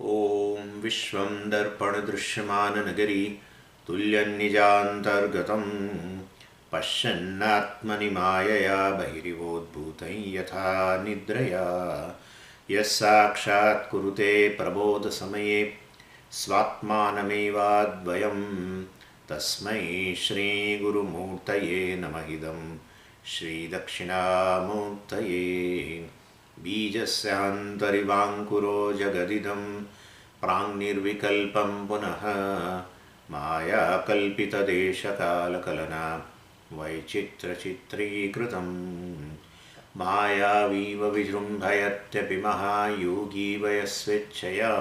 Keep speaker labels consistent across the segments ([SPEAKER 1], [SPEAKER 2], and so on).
[SPEAKER 1] ॐ विश्वं दर्पणदृश्यमाननगरी तुल्यन्निजान्तर्गतं पश्यन्नात्मनि मायया बहिरिवोद्भूतं यथा निद्रया यः साक्षात् कुरुते प्रबोधसमये स्वात्मानमेवाद्वयं तस्मै श्रीगुरुमूर्तये नमः इदं श्रीदक्षिणामूर्तये बीजस्यान्तरिवाङ्कुरो जगदिदं प्राङ्निर्विकल्पं पुनः मायाकल्पितदेशकालकलना वैचित्रचित्रीकृतं मायावीव विजृम्भयत्यपि महायोगी वयस्वेच्छया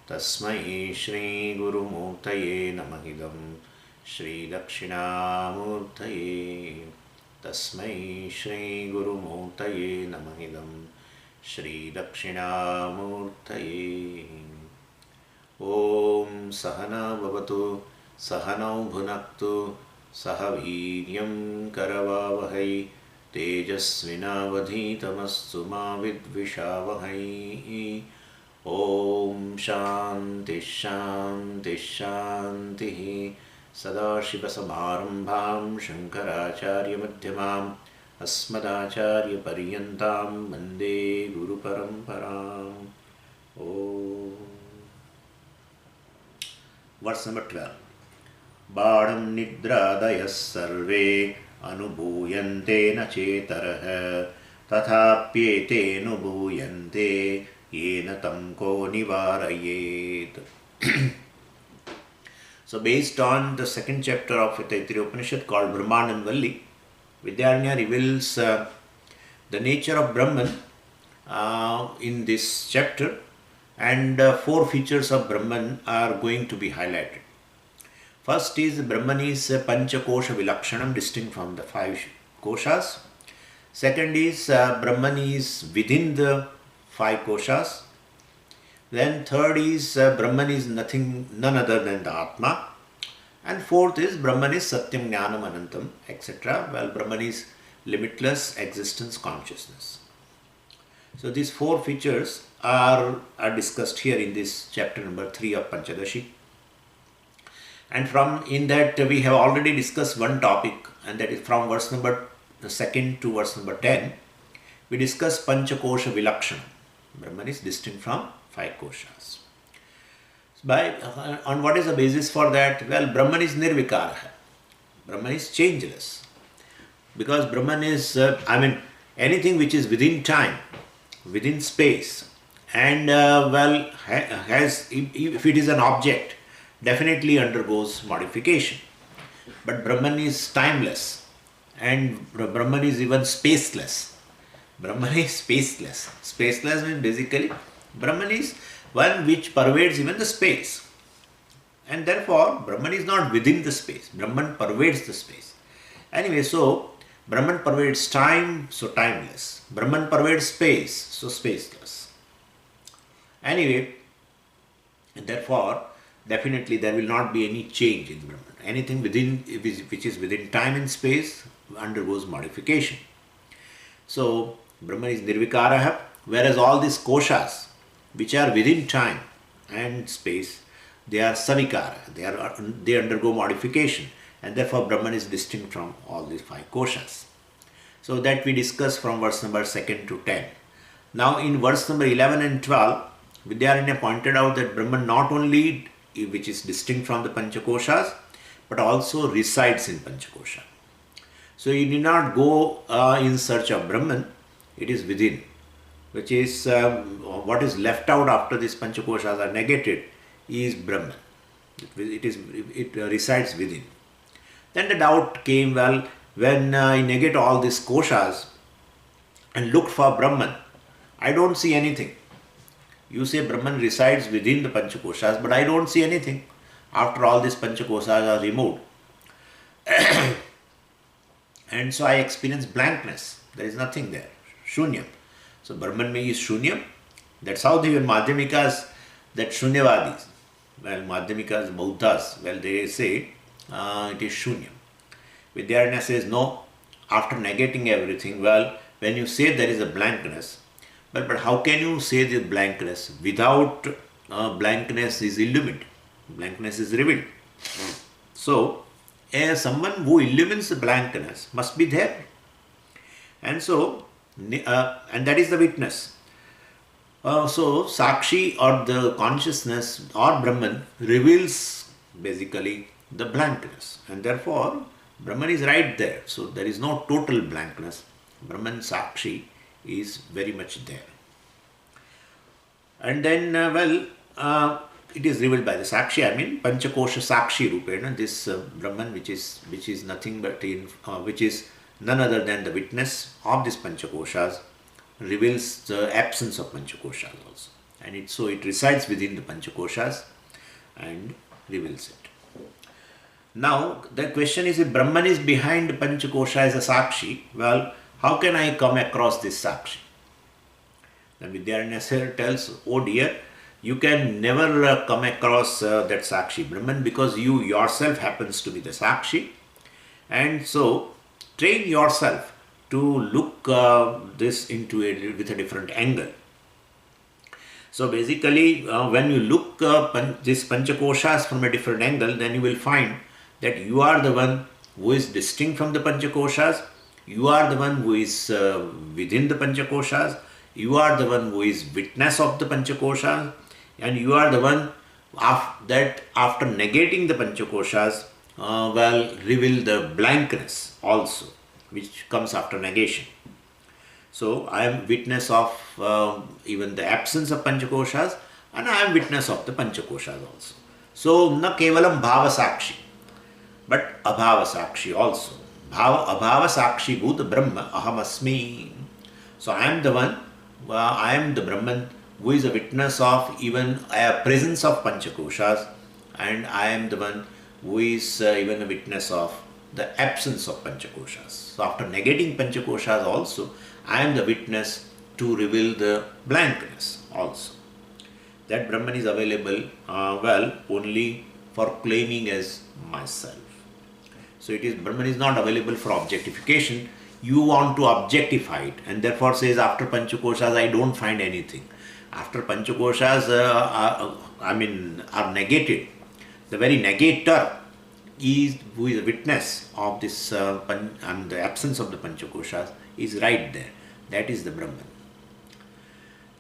[SPEAKER 1] तस्मै श्रीगुरुमूर्तये नमः इदं श्रीदक्षिणामूर्तये तस्मै श्रीगुरुमूर्तये नमः इदं श्रीदक्षिणामूर्तये। ॐ सहना भवतु सहनौ भुनक्तु सह वीर्यं करवावहै तेजस्विनावधीतमस्तु मा विद्विषावहै। ॐ शान्तिः शान्तिः शान्तिः। सदाशिवसमारम्भां शङ्कराचार्यमध्यमाम् अस्मदाचार्यपर्यन्तां वन्दे गुरुपरम्पराम्। Verse number 12। बाणं निद्रादयः सर्वे अनुभूयन्ते न चेतरः तथाप्येतेऽनुभूयन्ते येन तं को निवारयेत्। So based on the second chapter of Taittiriya Upanishad called Brahman Valli, Vidyaranya reveals the nature of Brahman in this chapter, and 4 features of Brahman are going to be highlighted. First is Brahman is Panchakosha Vilakshanam, distinct from the 5 koshas. Second is Brahman is within the 5 koshas. Then third is Brahman is none other than the Atma. And fourth is Brahman is Satyam Jnanam Anantam, etc. Well, Brahman is limitless existence consciousness. So these 4 features are discussed here in this chapter number 3 of Panchadashi. And in that we have already discussed one topic, and that is from verse number 2 to verse number 10. We discussed Panchakosha Vilakshanam. Brahman is distinct from 5 koshas. On what is the basis for that? Well, Brahman is nirvikara. Brahman is changeless. Because Brahman is, anything which is within time, within space, and if it is an object, definitely undergoes modification. But Brahman is timeless, and Brahman is even spaceless. Brahman is spaceless. Spaceless means basically Brahman is one which pervades even the space. And therefore, Brahman is not within the space. Brahman pervades the space. Anyway, so Brahman pervades time, so timeless. Brahman pervades space, so spaceless. Anyway, and therefore, definitely there will not be any change in Brahman. Anything which is within time and space undergoes modification. So, Brahman is nirvikara, whereas all these koshas, which are within time and space, they are savikara, they undergo modification, and therefore Brahman is distinct from all these 5 koshas. So that we discussed from verse number 2 to 10. Now in verse number 11 and 12, Vidyaranya pointed out that Brahman not only which is distinct from the Panchakoshas, but also resides in Panchakosha. So you need not go in search of Brahman, it is within, which is what is left out after these Panchakoshas are negated is Brahman. It resides within. Then the doubt came, well, when I negate all these koshas and look for Brahman, I don't see anything. You say Brahman resides within the Panchakoshas, but I don't see anything after all these Panchakoshas are removed. And so I experience blankness. There is nothing there. Shunyam. So Brahman is Shunyam. That's how the Madhyamikas, that Shunyavadis, well, Madhyamikas, Bauddhas, well, they say it is Shunyam. Vidyaranya says no, after negating everything, well, when you say there is a blankness, but how can you say the blankness without blankness is illumined, blankness is revealed. So, someone who illumines the blankness must be there. And so, and that is the witness. So, Sakshi or the consciousness or Brahman reveals basically the blankness, and therefore Brahman is right there. So, there is no total blankness. Brahman Sakshi is very much there. And then, it is revealed by the Sakshi, I mean Panchakosha Sakshi Rupena, this Brahman which is nothing but which is none other than the witness of this Panchakoshas, reveals the absence of Panchakoshas also. And it resides within the Panchakoshas and reveals it. Now the question is, if Brahman is behind Panchakosha as a Sakshi, well, how can I come across this Sakshi? Then Vidyaranyasar tells, oh dear, you can never come across that Sakshi Brahman, because you yourself happens to be the Sakshi. And so train yourself to look this into with a different angle. So basically when you look this Panchakoshas from a different angle, then you will find that you are the one who is distinct from the Panchakoshas, you are the one who is within the Panchakoshas, you are the one who is witness of the Panchakoshas, and you are the one that after negating the Panchakoshas, reveal the blankness also, which comes after negation. So I am witness of even the absence of Panchakoshas, and I am witness of the Panchakoshas also. So na kevalam bhava sakshi, but abhava sakshi also. Abhava sakshi bhuta brahma aham asmi. So I am the one, I am the Brahman who is a witness of even a presence of Panchakoshas, and I am the one who is even a witness of the absence of Panchakoshas. So after negating Panchakoshas also, I am the witness to reveal the blankness also. That Brahman is available only for claiming as myself. So it is, Brahman is not available for objectification. You want to objectify it, and therefore says, after Panchakoshas I don't find anything. After Panchakoshas are negated, the very negator who is a witness of this and the absence of the Panchakoshas is right there. That is the Brahman.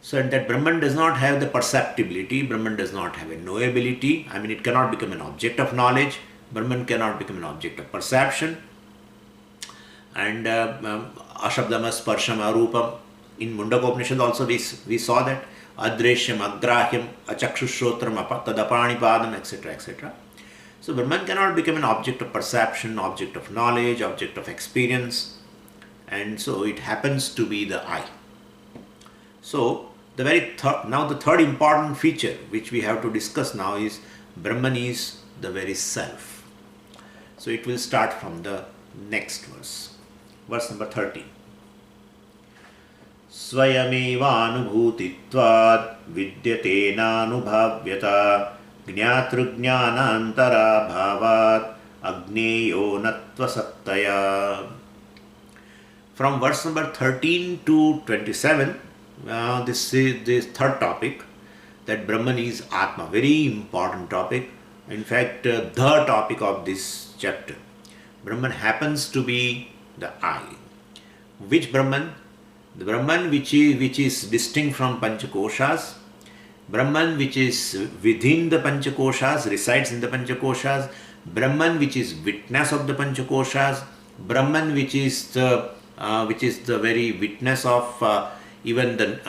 [SPEAKER 1] So and that Brahman does not have the perceptibility, Brahman does not have a knowability. I mean, it cannot become an object of knowledge. Brahman cannot become an object of perception. And Ashabdam Sparsham Arupam. In Mundakopanishad also we saw that Adreshyam, Agrahyam, Achakshushrotram, Tadapanipadam, etc. etc. So Brahman cannot become an object of perception, object of knowledge, object of experience, and so it happens to be the I. So the the third important feature which we have to discuss now is Brahman is the very self. So it will start from the next verse, verse number 13. स्वयमेवानुभूतित्वाद् विद्यतेनानुभव्यता ज्ञातृज्ञानान्तराभावात् अज्ञेयो नत्वसत्तया. From verse number 13 to 27, this is the third topic, that Brahman is Atma. Very important topic. In fact, the topic of this chapter. Brahman happens to be the I. Which Brahman? The Brahman which is distinct from Panchakoshas, Brahman which is within the Panchakoshas, resides in the Panchakoshas, Brahman which is witness of the Panchakoshas, Brahman which is the very witness of even the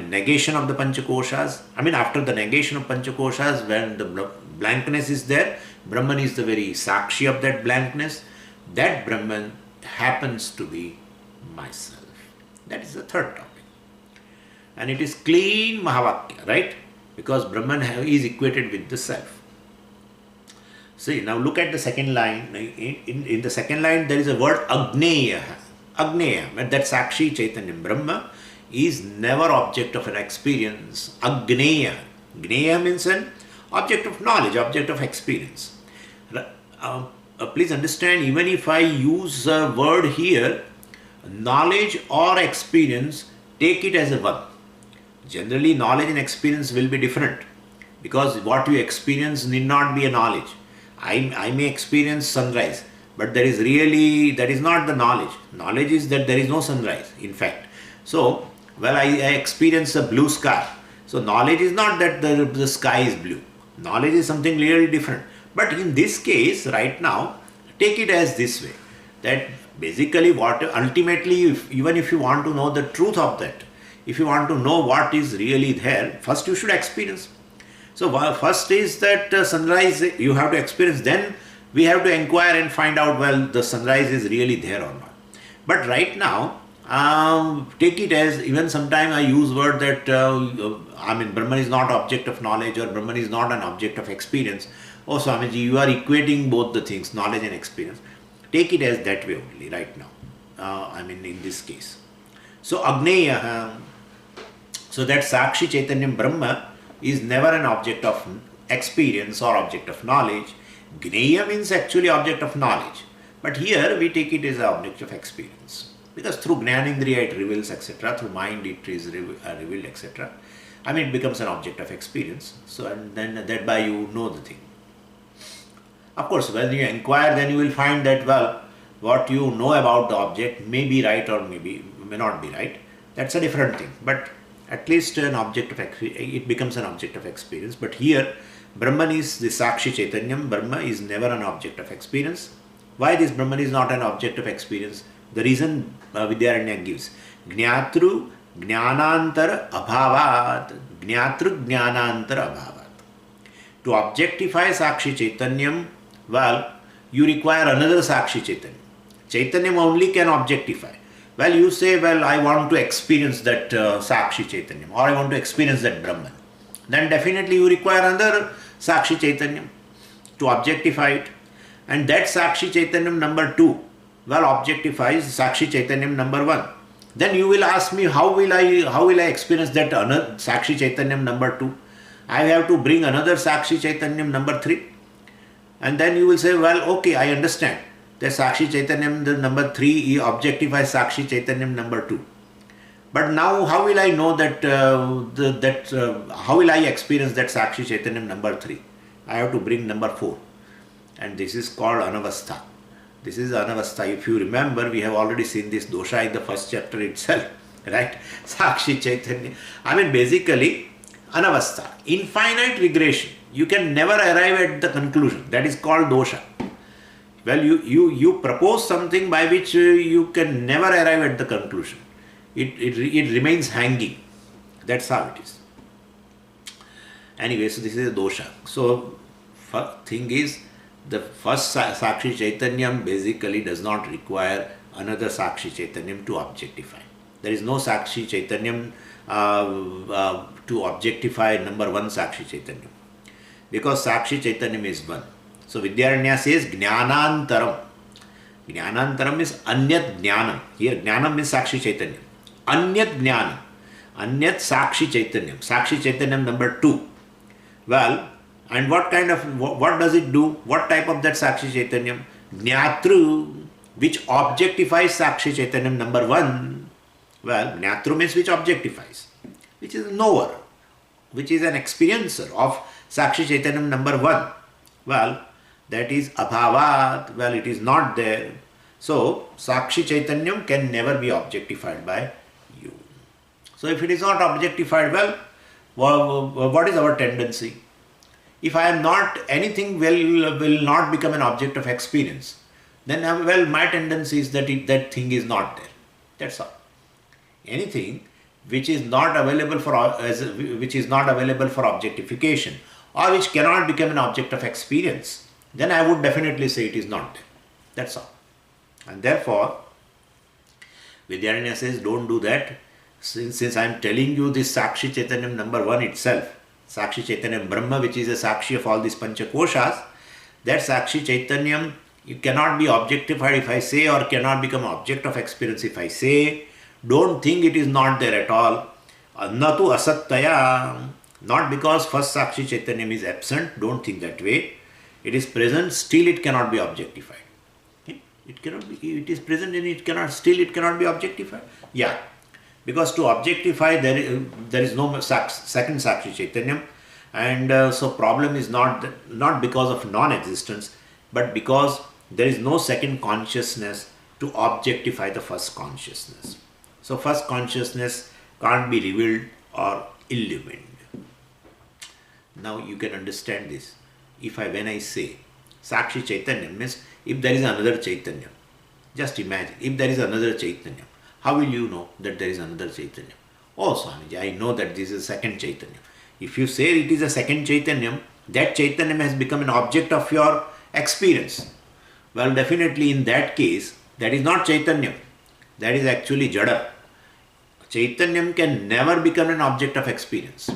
[SPEAKER 1] negation of the Panchakoshas. I mean, after the negation of Panchakoshas, when the blankness is there, Brahman is the very Sakshi of that blankness. That Brahman happens to be myself. That is the third topic. And it is clean Mahavakya, right? Because Brahman is equated with the self. See, now look at the second line. In the second line, there is a word Agneya. Agneya, that Sakshi Chaitanya Brahma is never object of an experience. Agneya. Gneya means an object of knowledge, object of experience. Please understand, even if I use a word here, knowledge or experience, take it as a one. Generally, knowledge and experience will be different, because what you experience need not be a knowledge. I may experience sunrise, but that is not the knowledge. Knowledge is that there is no sunrise, in fact. So, I experience a blue sky. So, knowledge is not that the sky is blue. Knowledge is something really different. But in this case, right now, take it as this way, that basically what ultimately, even if you want to know the truth of that, if you want to know what is really there, first you should experience. So first is that sunrise you have to experience, then we have to inquire and find out, well, the sunrise is really there or not. But right now, take it as, even sometime I use word that, Brahman is not object of knowledge, or Brahman is not an object of experience. Oh Swamiji, you are equating both the things, knowledge and experience. Take it as that way only right now, in this case. So Agneya, so that Sakshi Chaitanyam Brahma is never an object of experience or object of knowledge. Gneya means actually object of knowledge, but here we take it as an object of experience, because through Jnanendriya it reveals, etc., through mind it is revealed, etc. It becomes an object of experience. So, and then thereby you know the thing. Of course, when you inquire, then you will find that, well, what you know about the object may be right or may not be right. That's a different thing. But at least an object of it becomes an object of experience. But here, Brahman is the Sakshi Chaitanyam. Brahma is never an object of experience. Why this Brahman is not an object of experience? The reason Vidyaranya gives: Jnatru Jnanantara Abhavat. Jnatru Jnanantara Abhavat. To objectify Sakshi Chaitanyam, well, you require another Sakshi Chaitanyam. Chaitanyam only can objectify. Well, you say, well, I want to experience that Sakshi Chaitanyam, or I want to experience that Brahman. Then definitely you require another Sakshi Chaitanyam to objectify it. And that Sakshi Chaitanyam number 2, well, objectifies Sakshi Chaitanyam number 1. Then you will ask me, how will I experience that another Sakshi Chaitanyam number 2? I have to bring another Sakshi Chaitanyam number 3. And then you will say, well, okay, I understand that Sakshi Chaitanyam the number 3 objectifies Sakshi Chaitanyam number 2. But now how will I know that, how will I experience that Sakshi Chaitanyam number 3? I have to bring number 4. And this is called Anavastha. This is Anavastha. If you remember, we have already seen this dosha in the first chapter itself, right? Sakshi Chaitanya. Basically, Anavastha, infinite regression. You can never arrive at the conclusion. That is called dosha. Well, you propose something by which you can never arrive at the conclusion. It remains hanging. That's how it is. Anyway, so this is a dosha. So, thing is, the first Sakshi Chaitanyam basically does not require another Sakshi Chaitanyam to objectify. There is no Sakshi Chaitanyam to objectify number 1 Sakshi Chaitanyam, because Sakshi Chaitanyam is 1. So Vidyaranya says Jnanantaram. Jnanantaram is Anyat Jnanam. Here Jnanam means Sakshi Chaitanyam. Anyat Jnanam. Anyat Sakshi Chaitanyam. Sakshi Chaitanyam number 2. Well, and what does it do? What type of that Sakshi Chaitanyam? Jnatru, which objectifies Sakshi Chaitanyam number 1. Well, Jnatru means which objectifies, which is a knower, which is an experiencer of Sakshi Chaitanyam number 1. Well, that is Abhavat. Well, it is not there. So, Sakshi Chaitanyam can never be objectified by you. So, if it is not objectified, well, what is our tendency? If I am not, anything will not become an object of experience, then, well, my tendency is that that thing is not there. That's all. Anything which is not available for objectification, or which cannot become an object of experience, then I would definitely say it is not there. That's all. And therefore, Vidyaranya says, don't do that. Since I am telling you this Sakshi Chaitanyam number 1 itself, Sakshi Chaitanyam Brahma, which is a Sakshi of all these Panchakoshas, that Sakshi Chaitanyam, you cannot be objectified if I say, or cannot become object of experience if I say. Don't think it is not there at all. Natu asattaya. Not because first Sakshi Chaitanyam is absent, don't think that way. It is present, still it cannot be objectified. Okay? It is present and it cannot be objectified. Yeah. Because to objectify, there is no second Sakshi Chaitanyam, and so problem is not because of non-existence, but because there is no second consciousness to objectify the first consciousness. So first consciousness can't be revealed or illumined. Now you can understand this. When I say Sakshi Chaitanya means if there is another Chaitanya, just imagine if there is another Chaitanya, how will you know that there is another Chaitanya? Oh Swamiji, I know that this is second Chaitanya. If you say it is a second Chaitanya, that Chaitanya has become an object of your experience. Well, definitely in that case, that is not Chaitanya. That is actually Jada. Chaitanyam can never become an object of experience.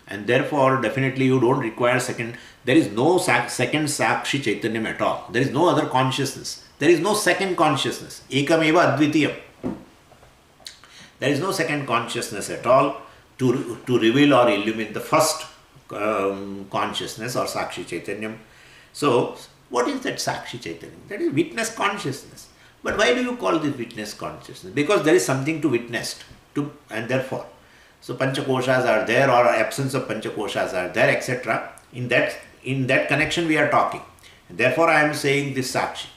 [SPEAKER 1] And therefore, definitely you don't require second. There is no second Sakshi Chaitanyam at all. There is no other consciousness. There is no second consciousness. Ekam eva advitiyam. There is no second consciousness at all to reveal or illumine the first consciousness or Sakshi Chaitanyam. So, what is that Sakshi Chaitanyam? That is witness consciousness. But why do you call this witness consciousness? Because there is something to witness, and therefore. So Panchakoshas are there, or absence of Panchakoshas are there, etc. In that connection we are talking. And therefore I am saying this Sakshi.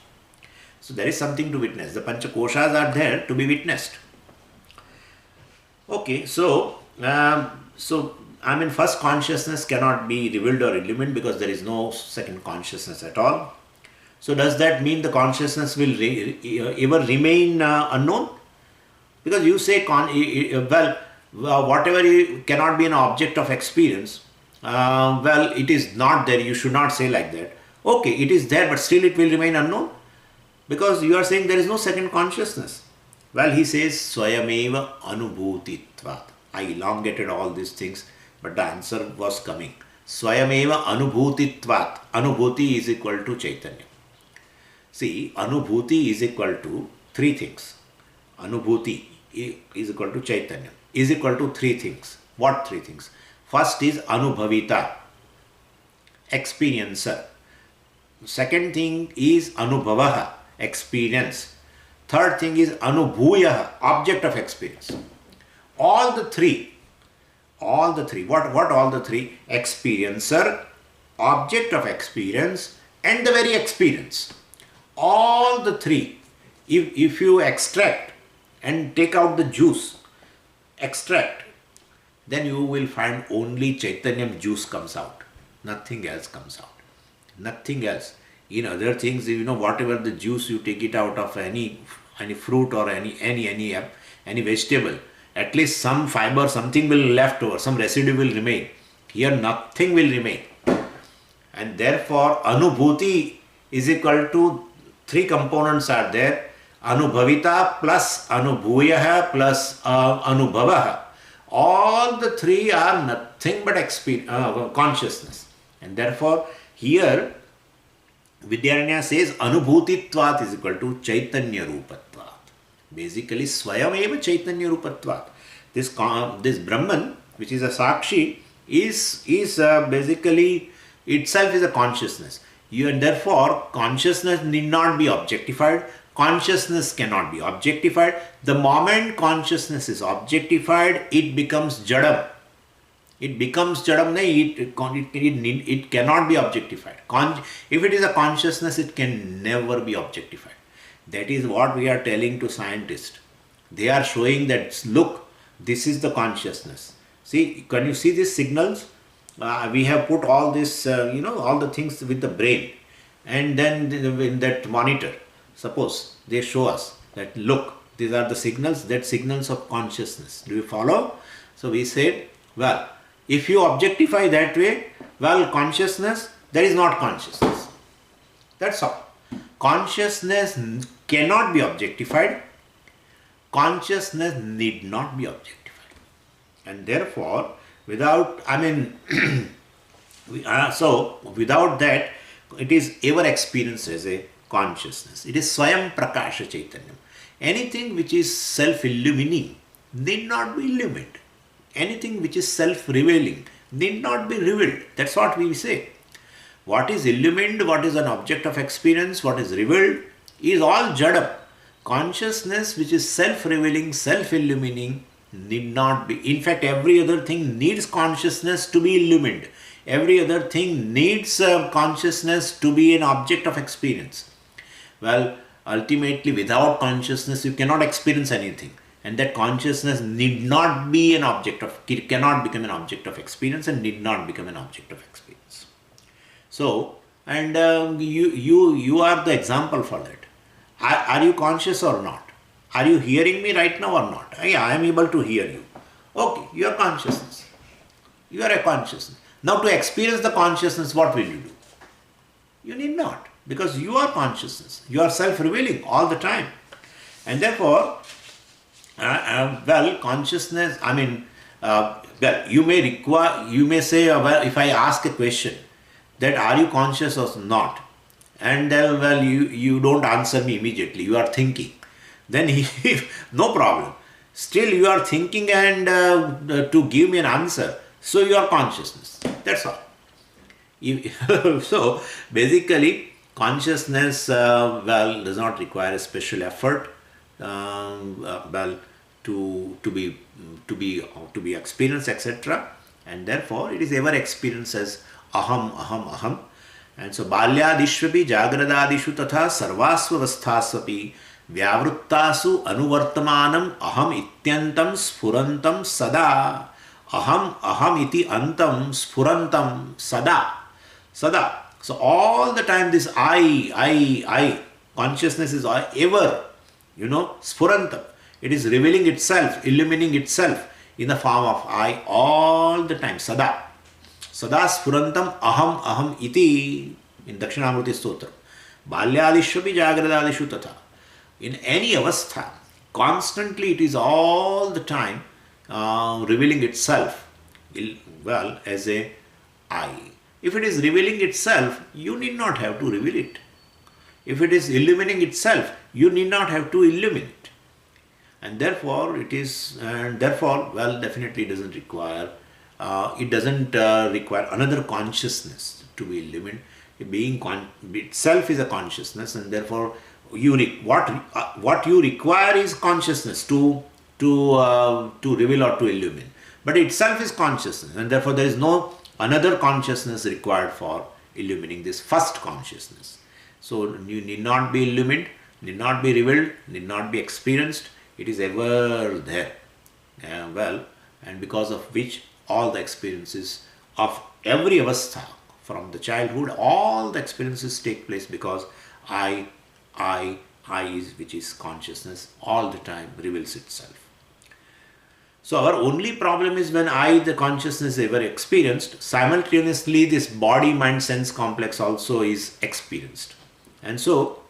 [SPEAKER 1] So there is something to witness. The Panchakoshas are there to be witnessed. Okay, so first consciousness cannot be revealed or illumined because there is no second consciousness at all. So does that mean the consciousness will ever remain unknown? Because you say, whatever cannot be an object of experience, it is not there. You should not say like that. Okay, it is there, but still it will remain unknown? Because you are saying there is no second consciousness. Well, he says, Swayameva Anubhutitvat. I elongated all these things, but the answer was coming. Swayameva Anubhutitvat. Anubhuti is equal to Chaitanya. See, Anubhuti is equal to three things. Anubhuti is equal to Chaitanya. Is equal to three things. What three things? First is Anubhavita, experiencer. Second thing is Anubhavaha, experience. Third thing is Anubhuyaha, object of experience. All the three. What all the three? Experiencer, object of experience, and the very experience. All the three. If you extract and take out the juice, extract, then you will find only Chaitanyam juice comes out. Nothing else comes out. Nothing else. In other things, whatever the juice you take it out of any fruit or any vegetable, at least some fiber, something will left over, some residue will remain. Here nothing will remain. And therefore, Anubhuti is equal to three components are there. Anubhavita plus Anubhuyaha plus Anubhavaha. All the three are nothing but consciousness. And therefore, here Vidyaranya says Anubhutitvat is equal to Chaitanya Rupatvat. Basically, Swayameva Chaitanya Rupatvat. This Brahman, which is a Sakshi, is basically itself is a consciousness. And therefore, consciousness need not be objectified. Consciousness cannot be objectified. The moment consciousness is objectified, it becomes Jadam. It becomes Jadam, it cannot be objectified. If it is a consciousness, it can never be objectified. That is what we are telling to scientists. They are showing that, look, this is the consciousness. See, can you see these signals? We have put all this, all the things with the brain. And then in that monitor, suppose they show us that, look, these are the signals, that signals of consciousness. Do you follow? So we said, well, if you objectify that way, well, consciousness, there is not consciousness. That's all. Consciousness cannot be objectified. Consciousness need not be objectified. And therefore, without that, it is ever experienced as a consciousness. It is Swayam Prakasha Chaitanya. Anything which is self-illumining need not be illumined. Anything which is self-revealing need not be revealed. That's what we say. What is illumined, what is an object of experience, what is revealed is all Jada. Consciousness which is self-revealing, self-illumining Need not be. In fact, every other thing needs consciousness to be illumined. Every other thing needs consciousness to be an object of experience. Well, ultimately, without consciousness, you cannot experience anything. And that consciousness need not be an object of, cannot become an object of experience and need not become an object of experience. So, and you are the example for that. Are you conscious or not? Are you hearing me right now or not? Yeah, I am able to hear you. Okay, you are consciousness. You are a consciousness. Now to experience the consciousness, what will you do? You need not, because you are consciousness. You are self-revealing all the time. And therefore, consciousness, you may say, if I ask a question, that are you conscious or not? And you don't answer me immediately, you are thinking. Then no problem. Still you are thinking and to give me an answer. So you are consciousness. That's all. So basically consciousness does not require a special effort to be experienced, etc. And therefore it is ever experienced as aham, aham, aham. And so balyadishvapi jagradadishu tatha sarvasvavasthasvapi vyavruttasu anuvartamanam aham ityantam sphurantam sada. Aham, aham iti antam sphurantam sada. Sada. So all the time this I, consciousness is ever, sphurantam. It is revealing itself, illumining itself in the form of I all the time, sada. Sada sphurantam aham, aham iti in Dakshinamurti Stotra. Balyadishvapi jagradadishu tatha. In any avastha, constantly it is all the time revealing itself, as a I. If it is revealing itself, you need not have to reveal it. If it is illumining itself, you need not have to illumine it. And therefore, definitely it doesn't require another consciousness to be illumined. Being itself is a consciousness, and therefore what you require is consciousness to reveal or to illumine. But itself is consciousness, and therefore there is no another consciousness required for illumining this first consciousness. So you need not be illumined, need not be revealed, need not be experienced. It is ever there. And because of which all the experiences of every avastha, from the childhood, all the experiences take place because I which is consciousness, all the time reveals itself. So our only problem is when the consciousness, is ever experienced, simultaneously this body, mind, sense complex also is experienced. And so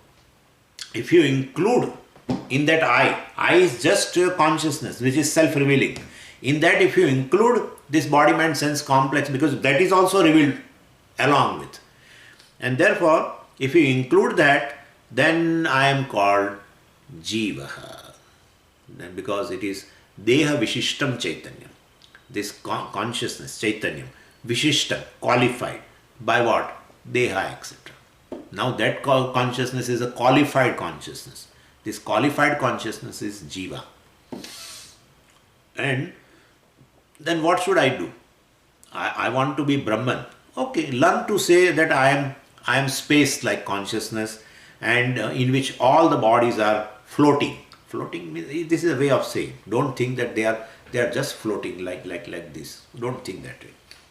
[SPEAKER 1] if you include in that I is just consciousness which is self-revealing. In that, if you include this body, mind, sense complex, because that is also revealed along with. And therefore, if you include that, then I am called Jivaha. Then because it is Deha Vishishtam Chaitanyam. This consciousness, Chaitanyam, Vishishtam, qualified by what? Deha, etc. Now that consciousness is a qualified consciousness. This qualified consciousness is Jiva. And then what should I do? I want to be Brahman. Okay, learn to say that I am space like consciousness, and in which all the bodies are floating. Floating means, this is a way of saying. Don't think that they are just floating like this. Don't think that way.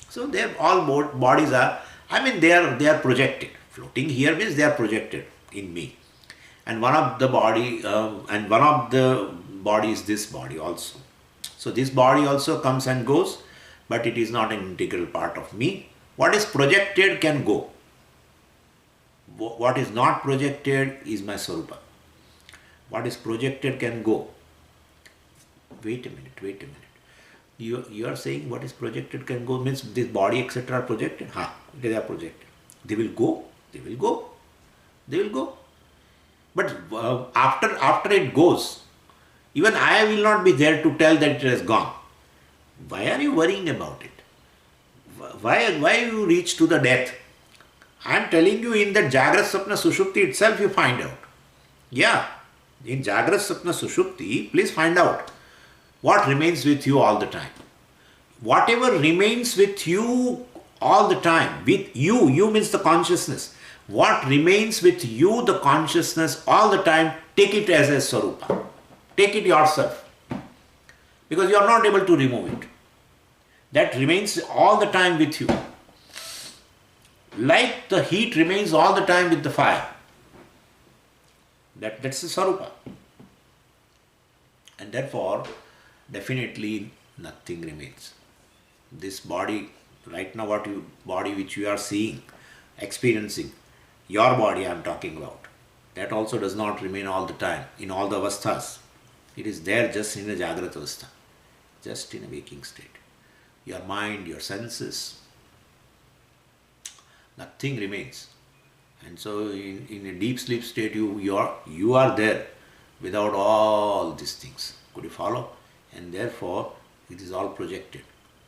[SPEAKER 1] So they are all bodies are. They are projected. Floating here means they are projected in me. And one of the body is this body also. So this body also comes and goes, but it is not an integral part of me. What is projected can go. What is not projected is my Swarupa. What is projected can go. Wait a minute. You are saying what is projected can go means this body etc. are projected? They are projected. They will go. But after it goes, even I will not be there to tell that it has gone. Why are you worrying about it? Why you reach to the death? I am telling you, in that Jagrat Sapna Sushupti itself you find out. Yeah, in Jagrat Sapna Sushupti, please find out. what remains with you all the time? Whatever remains with you all the time, with you means the consciousness. What remains with you, the consciousness all the time, take it as a Swarupa. Take it yourself. Because you are not able to remove it. That remains all the time with you. Like the heat remains all the time with the fire. That's the Swarupa. And therefore, definitely nothing remains. This body, right now body which you are seeing, experiencing, your body I am talking about, that also does not remain all the time, in all the avasthas. It is there just in a Jagrata avastha, just in a waking state. Your mind, your senses, nothing remains. And so in a deep sleep state, you are there without all these things. Could you follow? And therefore, it is all projected.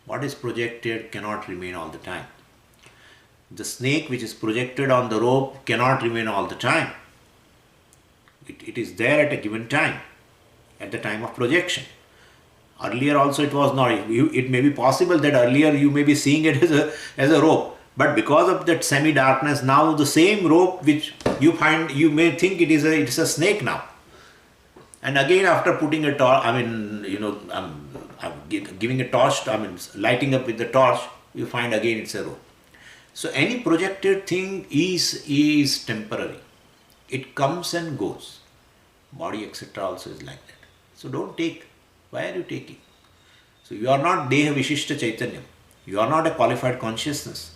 [SPEAKER 1] What is projected cannot remain all the time. The snake which is projected on the rope cannot remain all the time. It is there at a given time, at the time of projection. Earlier also it was not. It may be possible that earlier you may be seeing it as a rope. But because of that semi-darkness, now the same rope which you find, you may think it is a snake now. And again after putting a torch, giving a torch, lighting up with the torch, you find again it's a rope. So any projected thing is temporary. It comes and goes. Body etc. also is like that. So don't take. Why are you taking? So you are not Deha Vishishta Chaitanyam. You are not a qualified consciousness.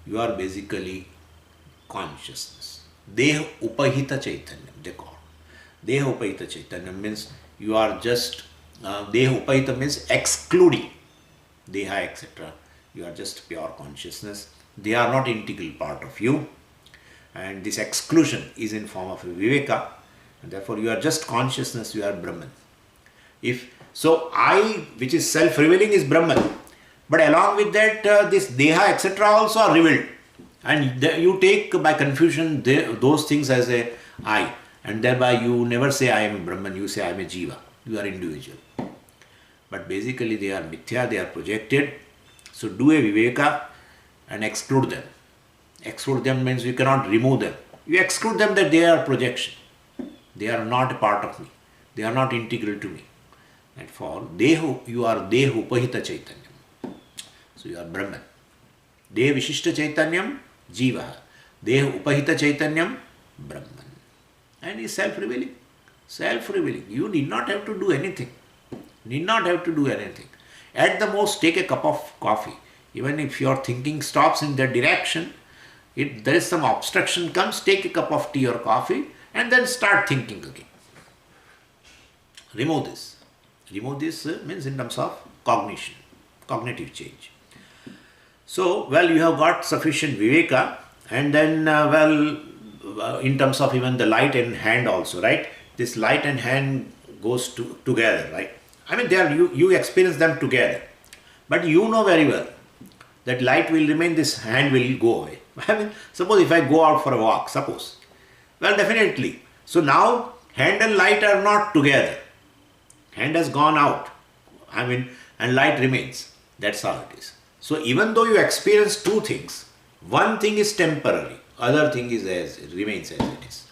[SPEAKER 1] You are basically consciousness. Deha Upahita Chaitanyam, they call. Deha Upahita Chaitanyam means you are just, Deha Upahita means excluding Deha etc. You are just pure consciousness. They are not integral part of you. And this exclusion is in form of a Viveka. And therefore you are just consciousness, you are Brahman. So I, which is self-revealing, is Brahman. But along with that, this Deha etc. also are revealed. And you take by confusion those things as a I. And thereby you never say I am a Brahman, you say I am a Jiva. You are individual. But basically they are mithya, they are projected. So do a Viveka and exclude them. Exclude them means you cannot remove them. You exclude them that they are projection. They are not a part of me. They are not integral to me. And for Dehu, you are Dehu Upahita Chaitanyam. So you are Brahman. Deha Vishishta Chaitanyam, Jiva. Deha Upahita Chaitanyam, Brahman. And he is self-revealing. Self-revealing. You need not have to do anything. Need not have to do anything. At the most, take a cup of coffee. Even if your thinking stops in that direction, if there is some obstruction comes, take a cup of tea or coffee and then start thinking again. Remove this. Remove this means in terms of cognition, cognitive change. So, well, you have got sufficient viveka, and then, in terms of even the light and hand also, right? This light and hand goes together, right? I mean, they are, you experience them together. But you know very well that light will remain, this hand will go away. I mean, suppose if I go out for a walk, suppose. Well, definitely. So now, hand and light are not together. Hand has gone out, and light remains. That's how it is. So even though you experience two things, one thing is temporary, other thing is remains as it is.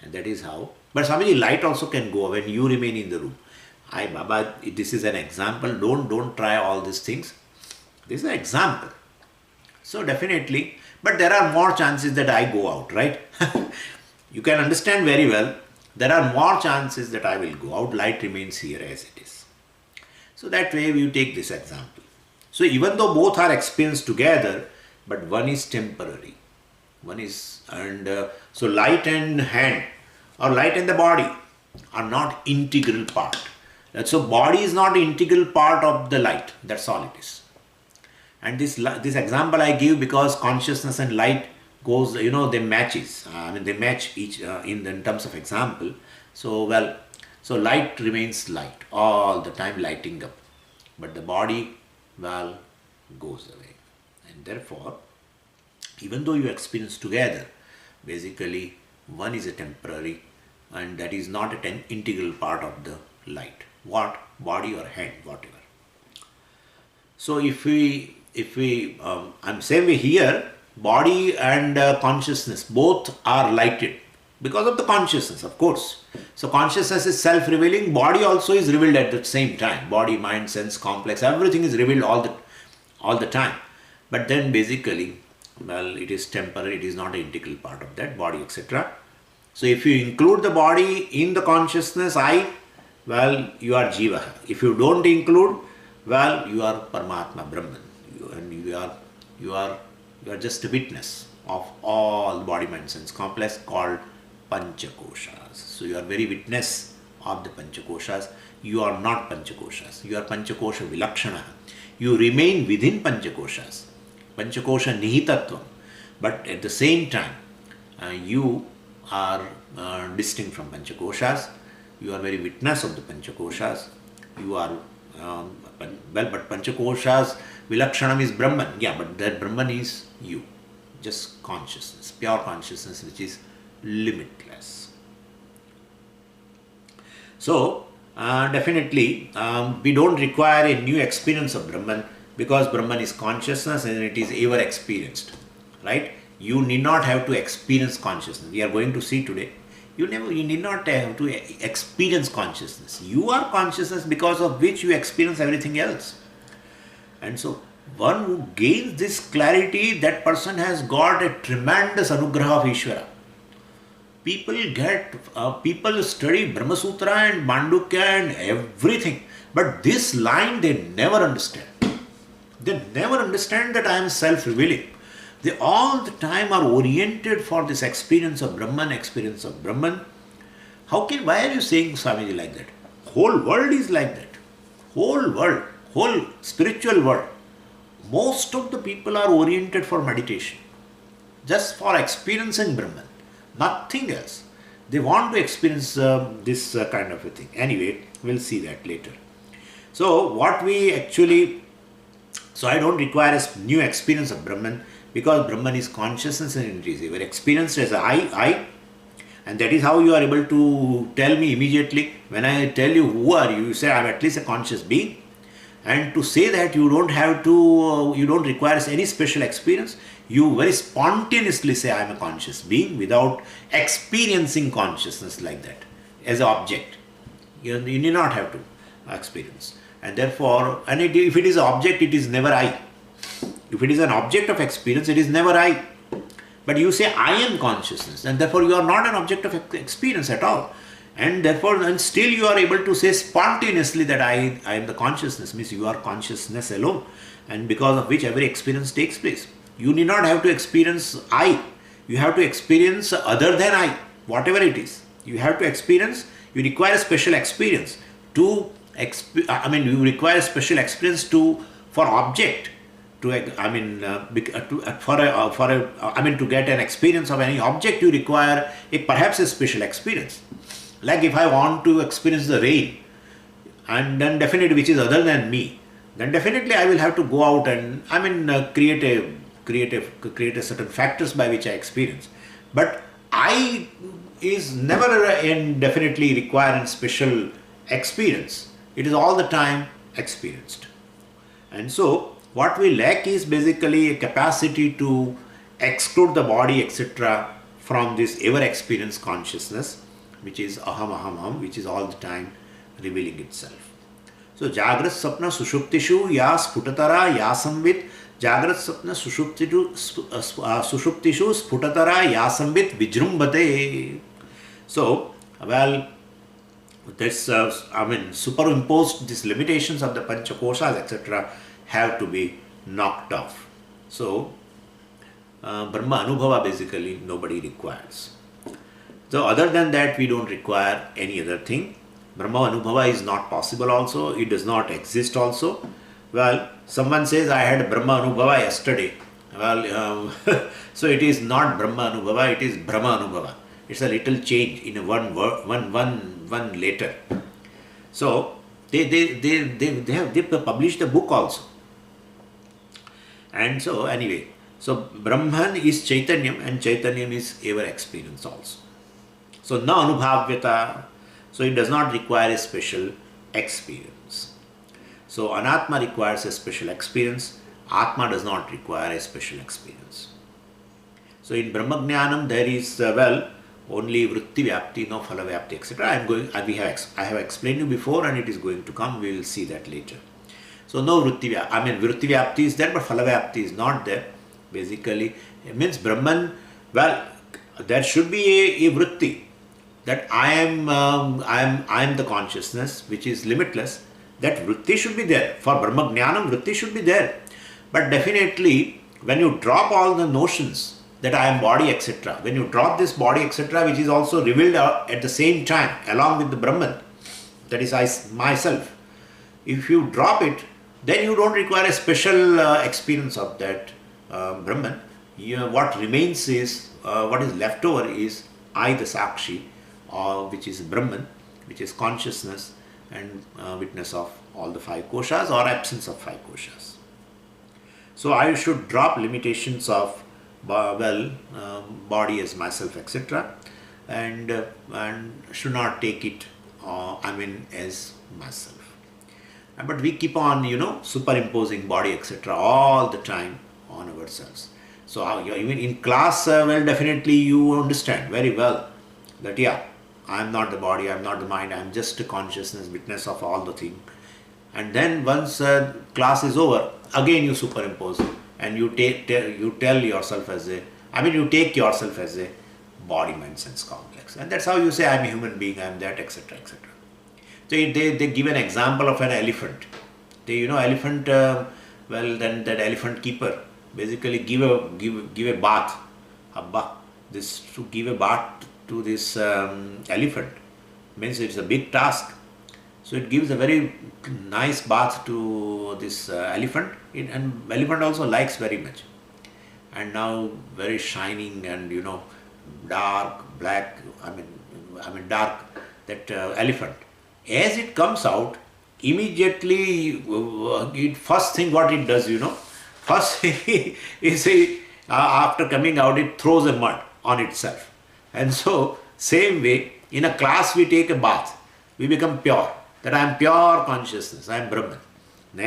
[SPEAKER 1] And that is how. But Swamiji, light also can go when you remain in the room. Baba, this is an example. Don't try all these things. This is an example. So definitely, but there are more chances that I go out, right? You can understand very well. There are more chances that I will go out, light remains here as it is. So that way you take this example. So even though both are experienced together, but one is temporary. One is, so light and hand or light and the body are not integral part. So body is not integral part of the light, that's all it is. And this example I give because consciousness and light goes, they matches. They match each in terms of example. So light remains light all the time, lighting up, but the body goes away. And therefore, even though you experience together, basically one is a temporary, and that is not an integral part of the light. What? body or hand, whatever. So I'm same way here, body and consciousness both are lighted because of the consciousness, of course. So consciousness is self-revealing, body also is revealed at the same time. Body, mind, sense, complex, everything is revealed all the time. But then basically, well, it is temporary, it is not an integral part of that body, etc. So if you include the body in the consciousness, I, well, you are Jiva. If you don't include, well, you are Paramatma, Brahman. You are just a witness of all body, mind, sense complex called Panchakoshas. So you are very witness of the Panchakoshas. You are not Panchakoshas. You are Panchakosha Vilakshana. You remain within Panchakoshas. Panchakosha Nihitatvam. But at the same time, you are distinct from Panchakoshas. You are very witness of the Panchakoshas. You are, but Panchakoshas Vilakshanam is Brahman. Yeah, but that Brahman is you. Just consciousness, pure consciousness which is limitless. So, definitely, we don't require a new experience of Brahman because Brahman is consciousness and it is ever experienced. Right? You need not have to experience consciousness. We are going to see today. You need not have to experience consciousness. You are consciousness because of which you experience everything else. And so, one who gains this clarity, that person has got a tremendous anugraha of Ishvara. People study Brahma Sutra and Mandukya and everything, but this line they never understand. They never understand that I am self-revealing. They all the time are oriented for this experience of Brahman, Why are you saying, Swamiji, like that? Whole world is like that. Whole world, whole spiritual world. Most of the people are oriented for meditation. Just for experiencing Brahman. Nothing else. They want to experience this kind of a thing. Anyway, we'll see that later. So, so I don't require a new experience of Brahman because Brahman is consciousness and it is ever experienced as I. And that is how you are able to tell me immediately. When I tell you who are you, you say I am at least a conscious being. And to say that you don't require any special experience, you very spontaneously say I am a conscious being without experiencing consciousness like that as an object. You need not have to experience. And therefore, if it is an object, it is never I. If it is an object of experience, it is never I. But you say I am consciousness, and therefore you are not an object of experience at all. And therefore, and still you are able to say spontaneously that I am the consciousness, means you are consciousness alone, and because of which every experience takes place. You need not have to experience I. You have to experience other than I, whatever it is. You have to experience, you require a special experience to, you require a special experience for object, to get an experience of any object, you require perhaps a special experience. Like if I want to experience the rain, and then definitely which is other than me, then definitely I will have to go out and create a certain factors by which I experience. But I is never definitely requiring special experience. It is all the time experienced. And so what we lack is basically a capacity to exclude the body, etc., from this ever experienced consciousness, which is aham, which is all the time revealing itself. So Jagrat Sapna Sushuptishu ya Sputatara ya Samvit, Jagrat Sapna Sushuptishu Sputatara ya Samvit Vijrumbate. So, well, this superimposed, these limitations of the Panchakoshas, etc., have to be knocked off. So, Brahma Anubhava basically nobody requires. So other than that, we don't require any other thing. Brahma Anubhava is not possible also. It does not exist also. Well, someone says, I had Brahma Anubhava yesterday. Well, so it is not Brahma Anubhava, it is Brahma Anubhava. It's a little change in a one letter. So they published a book also. And so anyway, so Brahman is Chaitanyam and Chaitanyam is ever experience also. So na anubhavyata, so it does not require a special experience. So Anatma requires a special experience. Atma does not require a special experience. So in Brahmajnanam there is only vritti vyapti, no phala vyapti, etc. I have explained you before, and it is going to come. We will see that later. So no vritti vyapti. Vritti vyapti is there, but phala vyapti is not there. Basically, it means Brahman. Well, there should be a vritti that I am the consciousness which is limitless. That vritti should be there. For Brahmajnanam, vritti should be there. But definitely, when you drop all the notions that I am body, etc., when you drop this body, etc., which is also revealed at the same time along with the Brahman, that is I myself, if you drop it, then you don't require a special experience of that Brahman. What remains is, what is left over is I, the Sakshi, which is Brahman, which is consciousness and witness of all the five koshas or absence of five koshas. So I should drop limitations of body as myself, etc., and should not take it as myself. But we keep on superimposing body, etc., all the time on ourselves. So even in class, definitely you understand very well that I am not the body, I am not the mind, I am just a consciousness, witness of all the thing. And then once class is over, again you superimpose and you take yourself as a body, mind, sense complex. And that's how you say I am a human being, I am that, etc., etc. So they give an example of an elephant. Elephant, then that elephant keeper basically give a bath. To give a bath to this elephant means it's a big task. So it gives a very nice bath to this elephant, and elephant also likes very much. And now very shining and dark black. Dark that elephant. As it comes out, immediately first thing what it does, first is after coming out it throws a mud on itself. And so same way in a class we take a bath, we become pure. That I am pure consciousness, I am Brahman. And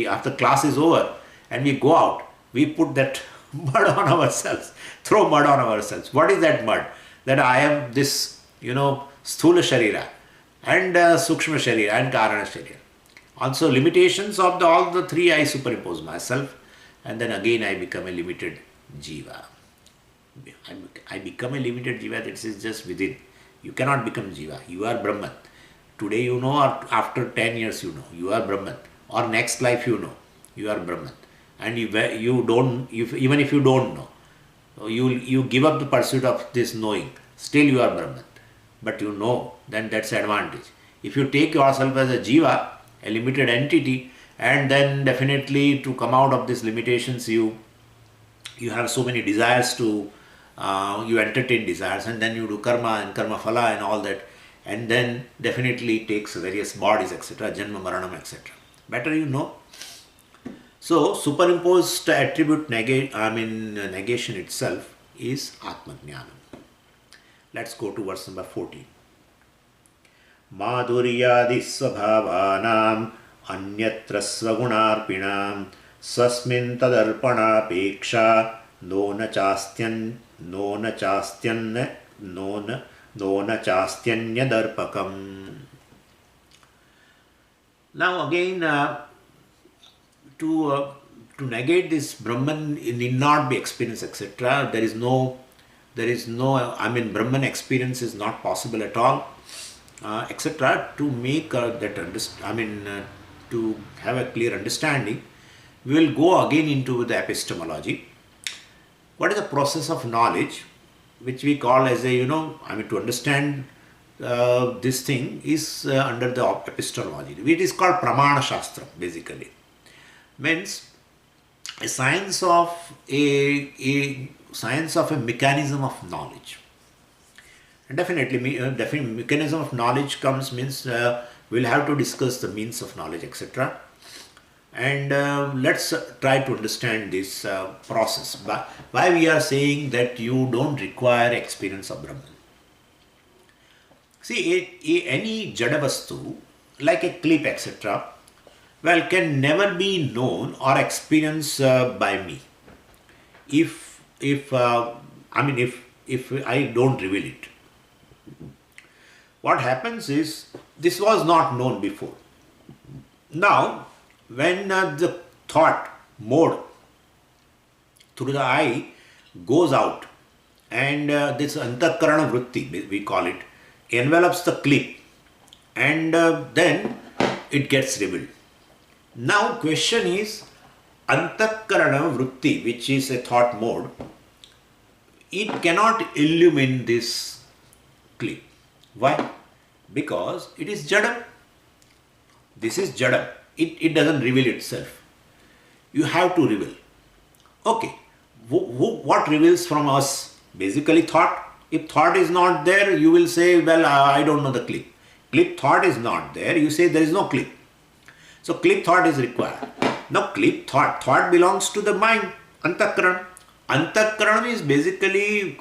[SPEAKER 1] after class is over and we go out, we put that mud on ourselves, throw mud on ourselves. What is that mud? That I am this, sthula sharira and sukshma sharira and karana sharira. Also limitations of all the three I superimpose myself, and then again I become a limited jiva. I become a limited jiva, that is just within. You cannot become jiva, you are Brahman. Today or after 10 years you are Brahman, or next life you are Brahman. And even if you don't know, you give up the pursuit of this knowing, still you are Brahman. But then that's the advantage. If you take yourself as a jiva, a limited entity, and then definitely to come out of these limitations you have so many desires to, you entertain desires, and then you do karma and karma phala and all that. And then definitely takes various bodies, etc., janma, maranam, etc. Better So superimposed attribute negation itself is Atmajnanam. Let's go to verse number 14. Madhuryadi svabhavanam anyatra svagunarpinam swasmin tadarpanapeksha nona chastyanya darpakam. Now again, to negate this Brahman need not be experienced, etc. There is no, Brahman experience is not possible at all, etc. To make to have a clear understanding, we will go again into the epistemology. What is the process of knowledge, which we call as to understand this thing is under the epistemology. It is called Pramana Shastra, basically. Means a science of a mechanism of knowledge. And definitely mechanism of knowledge means we'll have to discuss the means of knowledge, etc. And let's try to understand this process. Why we are saying that you don't require experience of Brahman. See, any Jadavastu, like a clip, etc., well, can never be known or experienced by me if I mean if I don't reveal it. What happens is this was not known before. Now, when the thought mode through the eye goes out and this antakarana vritti, we call it, envelops the clip and then it gets revealed. Now, question is antakarana vritti, which is a thought mode, it cannot illumine this clip. Why? Because it is jadam. This is jadam. It doesn't reveal itself. You have to reveal. Okay. What reveals from us? Basically thought. If thought is not there, you will say, well, I don't know the clip. Clip thought is not there. You say there is no clip. So clip thought is required. Now clip thought. Thought belongs to the mind. Antakaran. Antakaran is basically,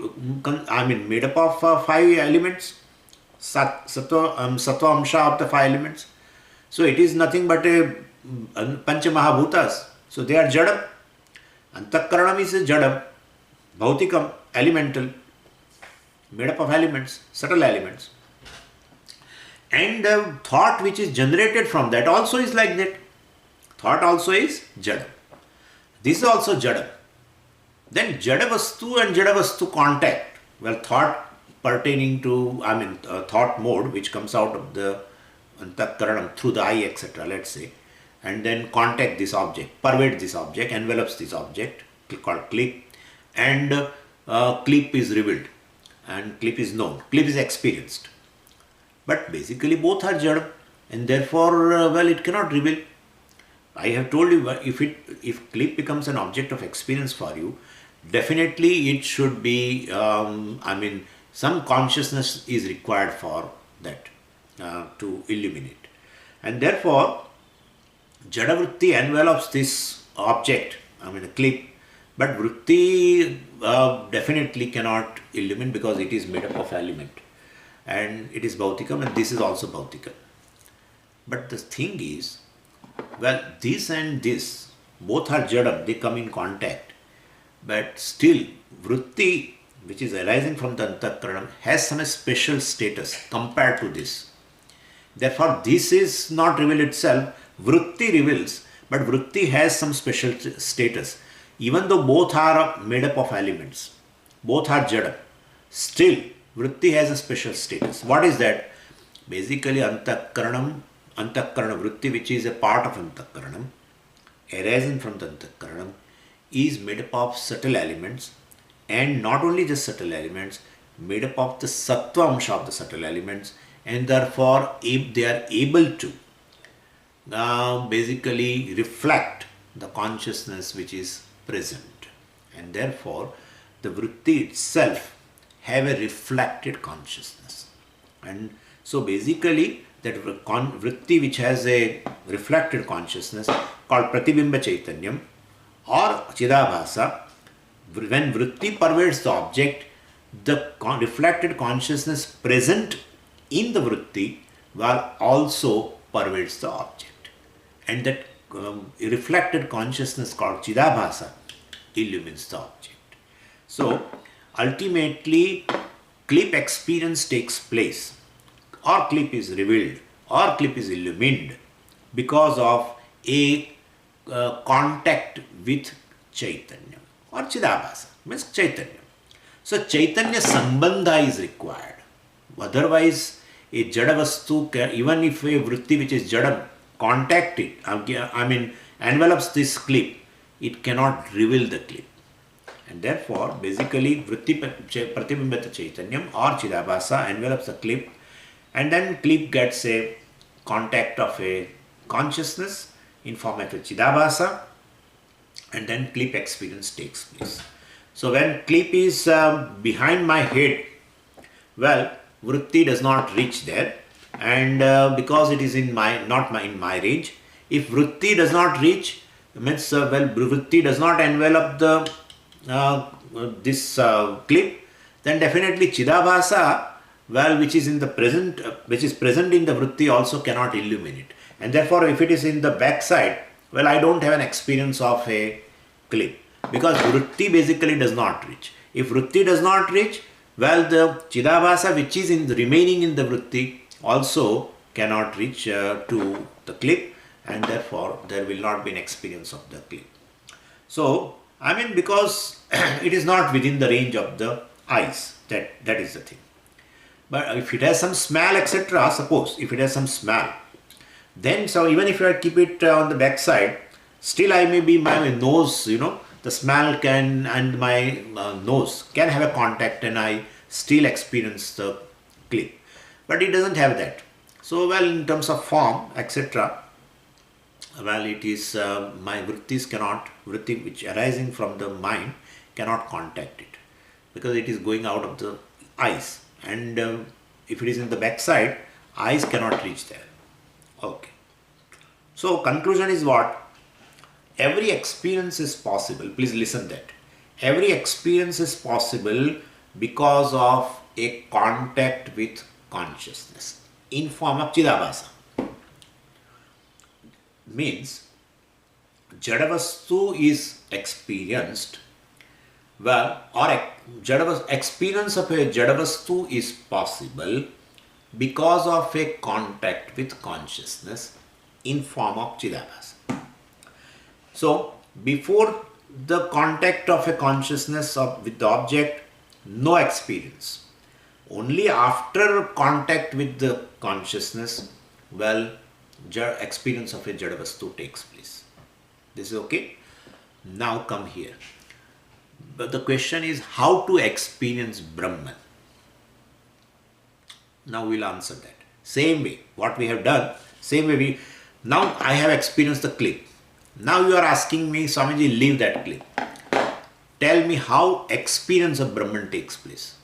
[SPEAKER 1] made up of 5 elements. Sattva amsha of the 5 elements. So it is nothing but a pancha mahabhutas. So they are jadam. Antakaranam is a jadam, bhautikam, elemental, made up of elements, subtle elements. And thought which is generated from that also is like that. Thought also is jadam. This is also jadam. Then jadavastu and jadavastu contact. Well, thought pertaining to, thought mode which comes out of the antakaranam through the eye, etc., let's say, and then contact this object, pervade this object, envelops this object, called clip, and clip is revealed, and clip is known, clip is experienced. But basically both are jadam, and therefore, well, it cannot reveal. I have told you, if clip becomes an object of experience for you, definitely it should be, some consciousness is required for that to illuminate. And therefore, jadavritti envelops this object, a clip, but vritti definitely cannot illumine because it is made up of element. And it is bhautikam, and this is also bhautikam. But the thing is, well, this and this, both are jadam, they come in contact. But still, vritti, which is arising from the antakaranam, has some special status compared to this. Therefore, this is not revealed itself. Vritti reveals, but vritti has some special status. Even though both are made up of elements, both are jadam, still vritti has a special status. What is that? Basically, antakaranam, antakarana vritti, which is a part of antakaranam, arising from the antakaranam, is made up of subtle elements, and not only just subtle elements, made up of the sattva amsha of the subtle elements, and therefore they are able to basically reflect the consciousness which is present, and therefore the vritti itself have a reflected consciousness. And so basically that vritti which has a reflected consciousness called pratibimba chaitanyam or chidabhasa, when vritti pervades the object, the reflected consciousness present in the vritti will also pervades the object, and that reflected consciousness called chidabhasa illumines the object. So ultimately clip experience takes place, or clip is revealed, or clip is illumined because of a contact with Chaitanya or Chidabhasa, means Chaitanya. So Chaitanya Sambandha is required. Otherwise, a Jadavastu, even if a vritti which is Jadam, contact it, envelops this clip, it cannot reveal the clip. And therefore, basically, vritti pratibhimbata Chaitanyam or Chidabhasa envelops the clip, and then clip gets a contact of a consciousness in form of a Chidabhasa, and then clip experience takes place. So when clip is behind my head, well, vritti does not reach there, and because it is in my range, if vritti does not reach, means vritti does not envelop the this clip, then definitely Chidabhasa, well, which is in the present, which is present in the vritti, also cannot illuminate. And therefore, if it is in the back side, well, I don't have an experience of a clip, because vritti basically does not reach. If vritti does not reach, well, the Chidabhasa which is remaining in the vritti also cannot reach to the clip, and therefore there will not be an experience of the clip. So, I mean, because it is not within the range of the eyes, that is the thing. But if it has some smell, etc., suppose if it has some smell, then so even if I keep it on the back side, still I may be my nose, the smell can, and my nose can have a contact, and I still experience the clip. But it doesn't have that. So, well, in terms of form, etc., well, it is my vritti which arising from the mind cannot contact it, because it is going out of the eyes, and if it is in the back side, eyes cannot reach there. Okay. So conclusion is what? Every experience is possible. Please listen that. Every experience is possible because of a contact with consciousness in form of Chidabhasa. Means Jadavastu is experienced, well, or experience of a Jadavastu is possible because of a contact with consciousness in form of Chidabhasa. So, before the contact of a consciousness with the object, no experience. Only after contact with the consciousness, well, experience of a Jadavastu takes place. This is okay? Now come here. But the question is how to experience Brahman. Now we'll answer that. Same way, what we have done, same way now I have experienced the clip. Now you are asking me, Swamiji, leave that clip. Tell me how experience of Brahman takes place.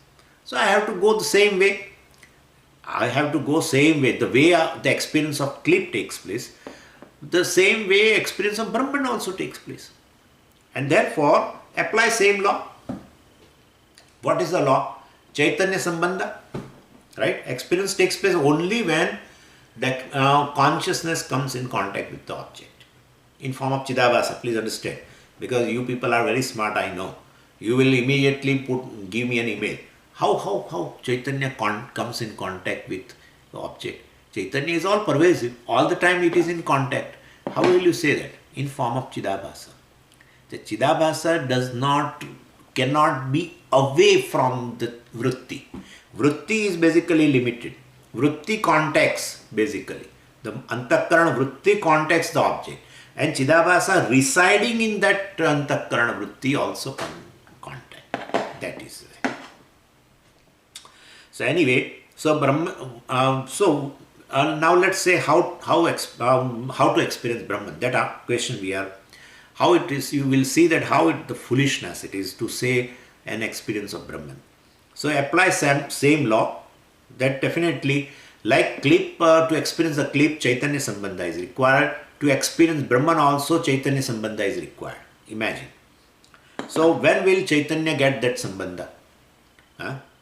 [SPEAKER 1] So I have to go the same way. The way the experience of clip takes place, the same way experience of Brahman also takes place. And therefore, apply same law. What is the law? Chaitanya Sambandha. Right? Experience takes place only when the consciousness comes in contact with the object. In form of Chidabhasa, please understand. Because you people are very smart, I know. You will immediately give me an email. How Chaitanya comes in contact with the object? Chaitanya is all pervasive. All the time it is in contact. How will you say that? In form of Chidabhasa. The Chidabhasa cannot be away from the vritti. Vritti is basically limited. Vritti contacts basically. The Antakarana vritti contacts the object. And Chidabhasa residing in that Antakarana vritti also contact. That is it. So anyway, so Brahman, now let's say how to experience Brahman. That question we are, how it is, you will see that the foolishness it is to say an experience of Brahman. So apply same law, that definitely like clip, to experience the clip, Chaitanya Sambandha is required. To experience Brahman also, Chaitanya Sambandha is required. Imagine. So when will Chaitanya get that Sambandha?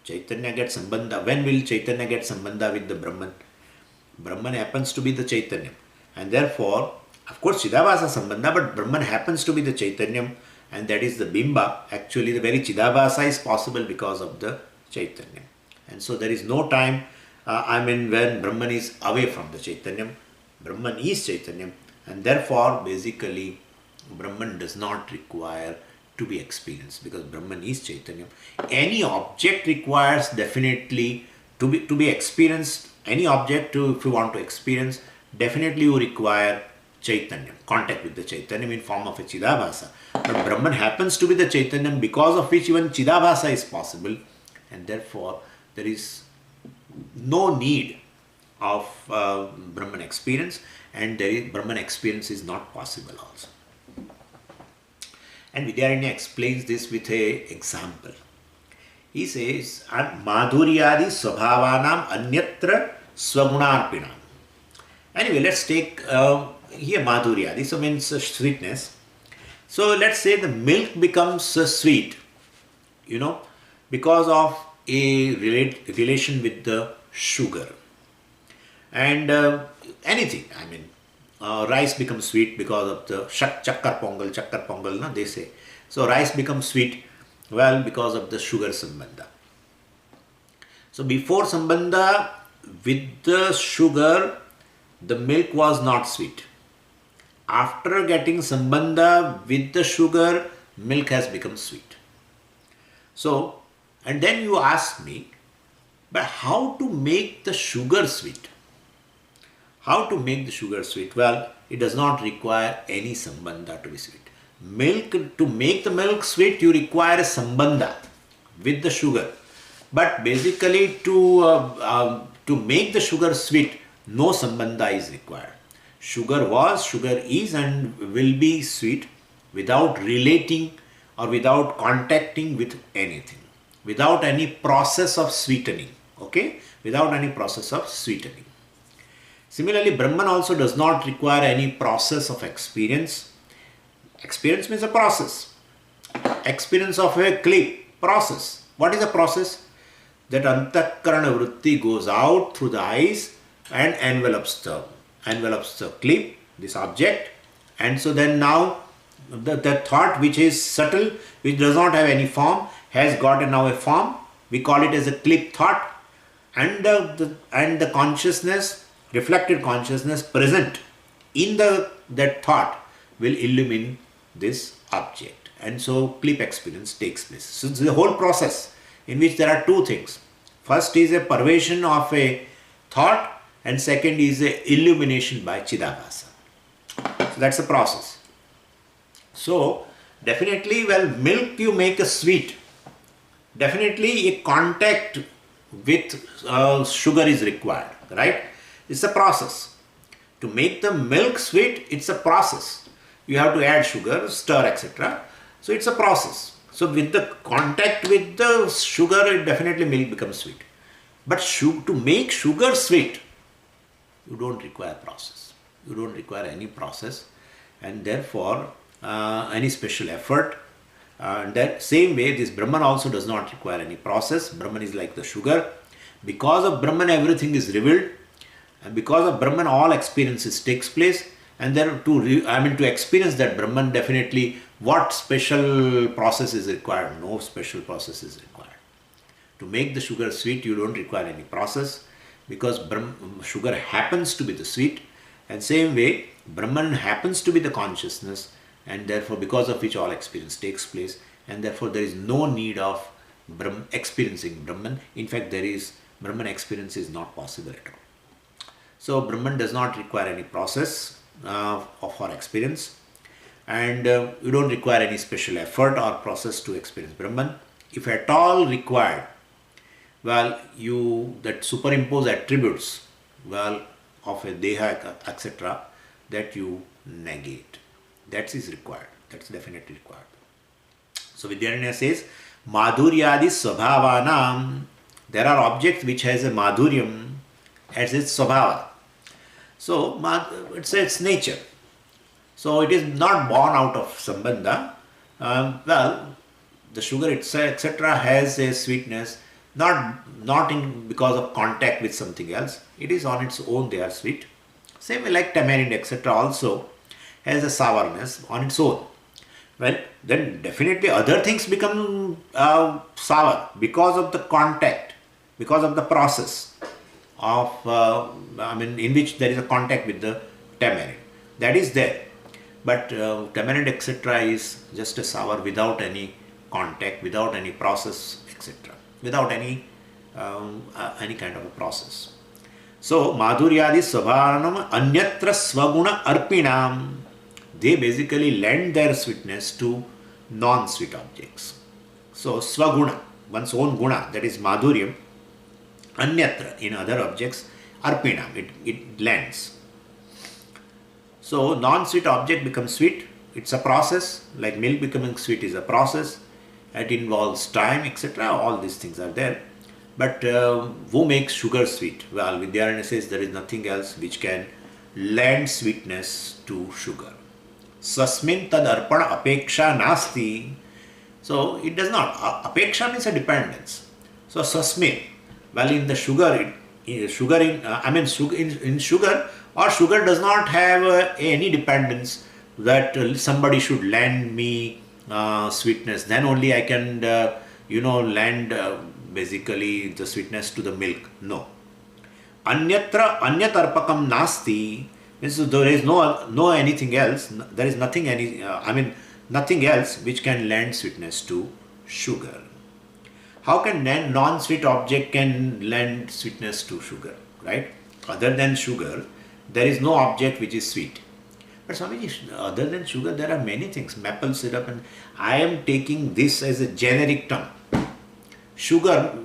[SPEAKER 1] Chaitanya gets Sambandha. When will Chaitanya get Sambandha with the Brahman? Brahman happens to be the Chaitanya. And therefore, of course, Chidabhasa Sambandha, but Brahman happens to be the Chaitanya, and that is the Bimba. Actually, the very Chidabhasa is possible because of the Chaitanya. And so there is no time, when Brahman is away from the Chaitanya. Brahman is Chaitanya, and therefore, basically, Brahman does not require to be experienced because Brahman is Chaitanya. Any object requires definitely to be experienced. Any object if you want to experience, definitely you require Chaitanya, contact with the Chaitanya in form of a Chidabhasa. But Brahman happens to be the Chaitanya because of which even Chidabhasa is possible, and therefore there is no need of Brahman experience, and Brahman experience is not possible also. And Vidyaranya explains this with an example. He says, Madhuryadi Swabhavanam Anyatra Swagunarpinam. Anyway, let's take here Madhuryadi, so means sweetness. So let's say the milk becomes sweet, because of a relation with the sugar. And anything, rice becomes sweet because of the chakkar pongal, na, they say. So rice becomes sweet, well, because of the sugar sambandha. So before sambandha with the sugar, the milk was not sweet. After getting sambandha with the sugar, milk has become sweet. So, and then you ask me, but how to make the sugar sweet? How to make the sugar sweet? Well, it does not require any sambandha to be sweet. Milk, to make the milk sweet, you require a sambandha with the sugar. But basically to make the sugar sweet, no sambandha is required. Sugar was, sugar is and will be sweet without relating or without contacting with anything, without any process of sweetening, okay? Without any process of sweetening. Similarly, Brahman also does not require any process of experience. Experience means a process. Experience of a clip, process. What is a process? That antakarana vritti goes out through the eyes and envelops the clip, this object, and so then now the thought which is subtle, which does not have any form, has got now a form. We call it as a clip thought, and the consciousness, reflected consciousness present in that thought will illumine this object, and so clip experience takes place. So it's the whole process in which there are two things. First is a pervasion of a thought, and second is a illumination by Chidabhasa. So that's the process. So definitely, well, milk you make a sweet. Definitely a contact with sugar is required, right? It's a process. To make the milk sweet, it's a process. You have to add sugar, stir, etc. So it's a process. So with the contact with the sugar, definitely milk becomes sweet. But to make sugar sweet, you don't require process. You don't require any process, and therefore any special effort. That same way, this Brahman also does not require any process. Brahman is like the sugar. Because of Brahman, everything is revealed, and because of Brahman, all experiences takes place. And then to experience that Brahman, definitely, what special process is required? No special process is required. To make the sugar sweet, you don't require any process, because sugar happens to be the sweet, and same way, Brahman happens to be the consciousness, and therefore because of which all experience takes place, and therefore there is no need of experiencing Brahman. In fact, Brahman experience is not possible at all. So Brahman does not require any process for experience, and you don't require any special effort or process to experience Brahman. If at all required, well, that superimpose attributes, well, of a deha, etc., that you negate. That is required. That's definitely required. So Vidyaranya says, Madhuryadi Swabhavanam. There are objects which has a Madhuryam as its Swabhava. So it's its nature. So it is not born out of Sambandha. Well, the sugar itself, etc., has a sweetness, not because of contact with something else. It is on its own, they are sweet. Same way like tamarind, etc., also has a sourness on its own. Well, then definitely other things become sour because of the contact, because of the process of, in which there is a contact with the tamarind. That is there. But tamarind, etc., is just a sour without any contact, without any process, etc., without any kind of a process. So, Madhuryadi Swabhanam Anyatra Swaguna Arpinam. They basically lend their sweetness to non-sweet objects. So, Swaguna, one's own guna, that is Madhuryam, Anyatra, in other objects, Arpinam, it lends. So, non-sweet object becomes sweet. It's a process, like milk becoming sweet is a process. It involves time, etc. All these things are there. But who makes sugar sweet? Well, Vidyaranya says there is nothing else which can lend sweetness to sugar. Sasmin tad arpana apeksha nasti. So it does not. Apeksha means a dependence. So sasmin, well, in the sugar, in sugar, Or sugar does not have any dependence that somebody should lend me sweetness, then only I can lend basically the sweetness to the milk. No. Anyatra anyatarpakam nasti means there is no anything else. There is nothing nothing else which can lend sweetness to sugar. How can non-sweet object can lend sweetness to sugar, right? Other than sugar, there is no object which is sweet. But Swamiji, other than sugar, there are many things. Maple syrup, and I am taking this as a generic term. Sugar,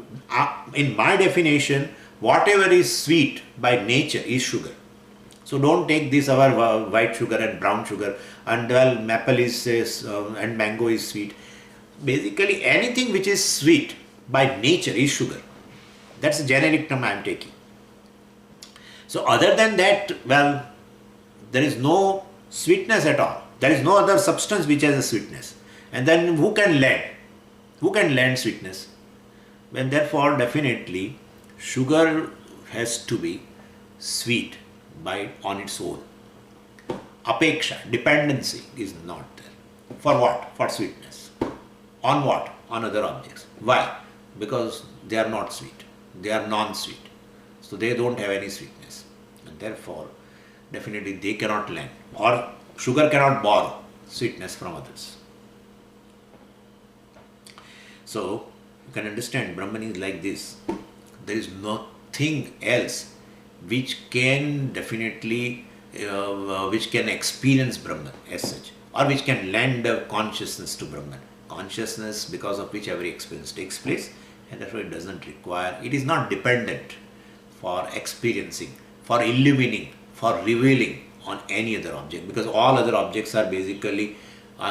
[SPEAKER 1] in my definition, whatever is sweet by nature is sugar. So don't take this our white sugar and brown sugar, and well, maple is and mango is sweet. Basically, anything which is sweet by nature is sugar. That's a generic term I am taking. So other than that, well, there is no sweetness at all. There is no other substance which has a sweetness. And then who can lend? Who can lend sweetness? And therefore, definitely, sugar has to be sweet by on its own. Apeksha, dependency is not there. For what? For sweetness. On what? On other objects. Why? Because they are not sweet. They are non-sweet. So they don't have any sweetness. And therefore, definitely they cannot lend. Or sugar cannot borrow sweetness from others. So, you can understand Brahman is like this. There is nothing else which can definitely, which can experience Brahman as such, or which can lend consciousness to Brahman. Consciousness because of which every experience takes place, and therefore it doesn't require, it is not dependent for experiencing, for illumining, for revealing on any other object, because all other objects are basically,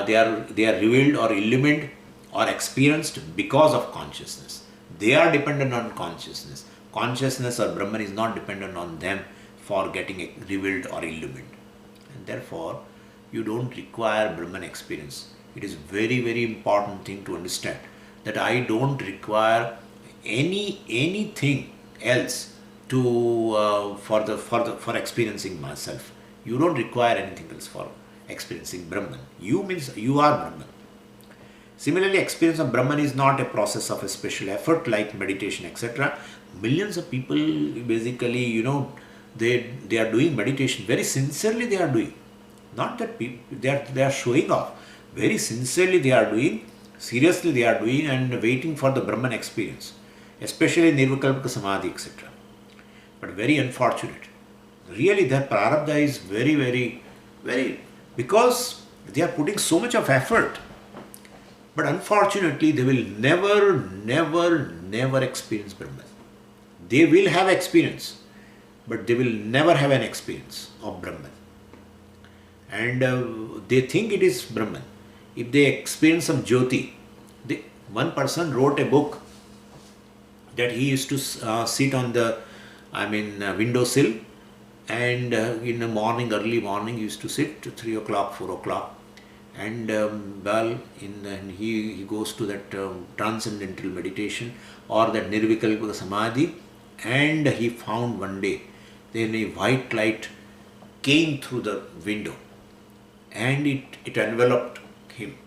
[SPEAKER 1] they are revealed or illumined or experienced because of consciousness. They are dependent on consciousness. Consciousness or Brahman is not dependent on them for getting revealed or illumined. And therefore, you don't require Brahman experience. It is very, very important thing to understand that I don't require anything else to for experiencing myself. You don't require anything else for experiencing Brahman. You means you are Brahman. Similarly, experience of Brahman is not a process of a special effort like meditation, etc. Millions of people basically, they are doing meditation very sincerely. They are doing, not that people they are showing off. Very sincerely they are doing, seriously they are doing, and waiting for the Brahman experience, especially Nirvikalpa Samadhi, etc. But very unfortunate. Really, their prarabdha is very, very, very, because they are putting so much of effort. But unfortunately, they will never experience Brahman. They will have experience, but they will never have an experience of Brahman. And they think it is Brahman. If they experience some Jyoti, one person wrote a book that he used to sit on the, windowsill, and in the morning, early morning, he used to sit to 3 o'clock, 4 o'clock. And he goes to that transcendental meditation or that Nirvikalpa Samadhi, and he found one day then a white light came through the window, and it enveloped him.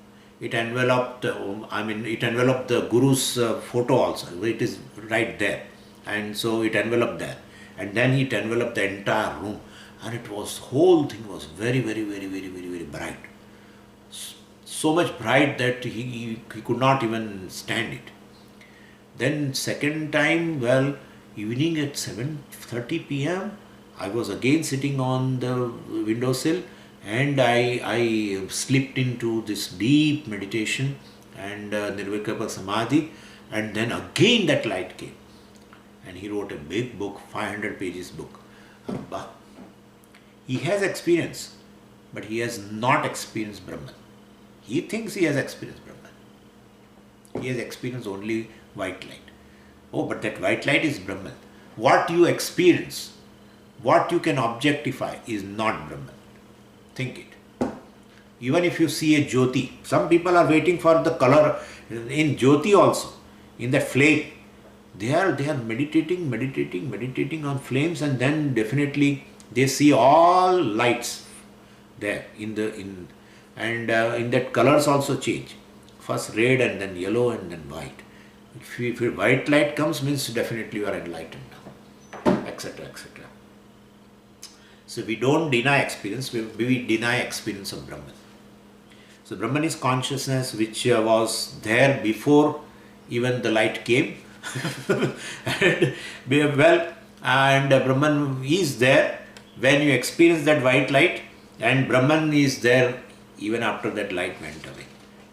[SPEAKER 1] It enveloped the Guru's photo also. It is right there, and so it enveloped there, and then it enveloped the entire room, and whole thing was very, very, very, very, very, very bright. So much bright that he could not even stand it. Then second time, evening at 7:30 p.m., I was again sitting on the windowsill, and I slipped into this deep meditation and Nirvikalpa Samadhi, and then again that light came. And he wrote a big book, 500 pages book. He has experience, but he has not experienced Brahman. He thinks he has experienced Brahman. He has experienced only white light. Oh, but that white light is Brahman. What you experience, what you can objectify is not Brahman. Think it. Even if you see a Jyoti, some people are waiting for the color in Jyoti also, in the flame. They are meditating on flames, and then definitely They see all lights there in that colors also change. First red and then yellow and then white. If white light comes, means definitely you are enlightened now, etc. etc. So we don't deny experience, we deny experience of Brahman. So Brahman is consciousness which was there before even the light came. and Brahman is there when you experience that white light, and Brahman is there even after that light went away.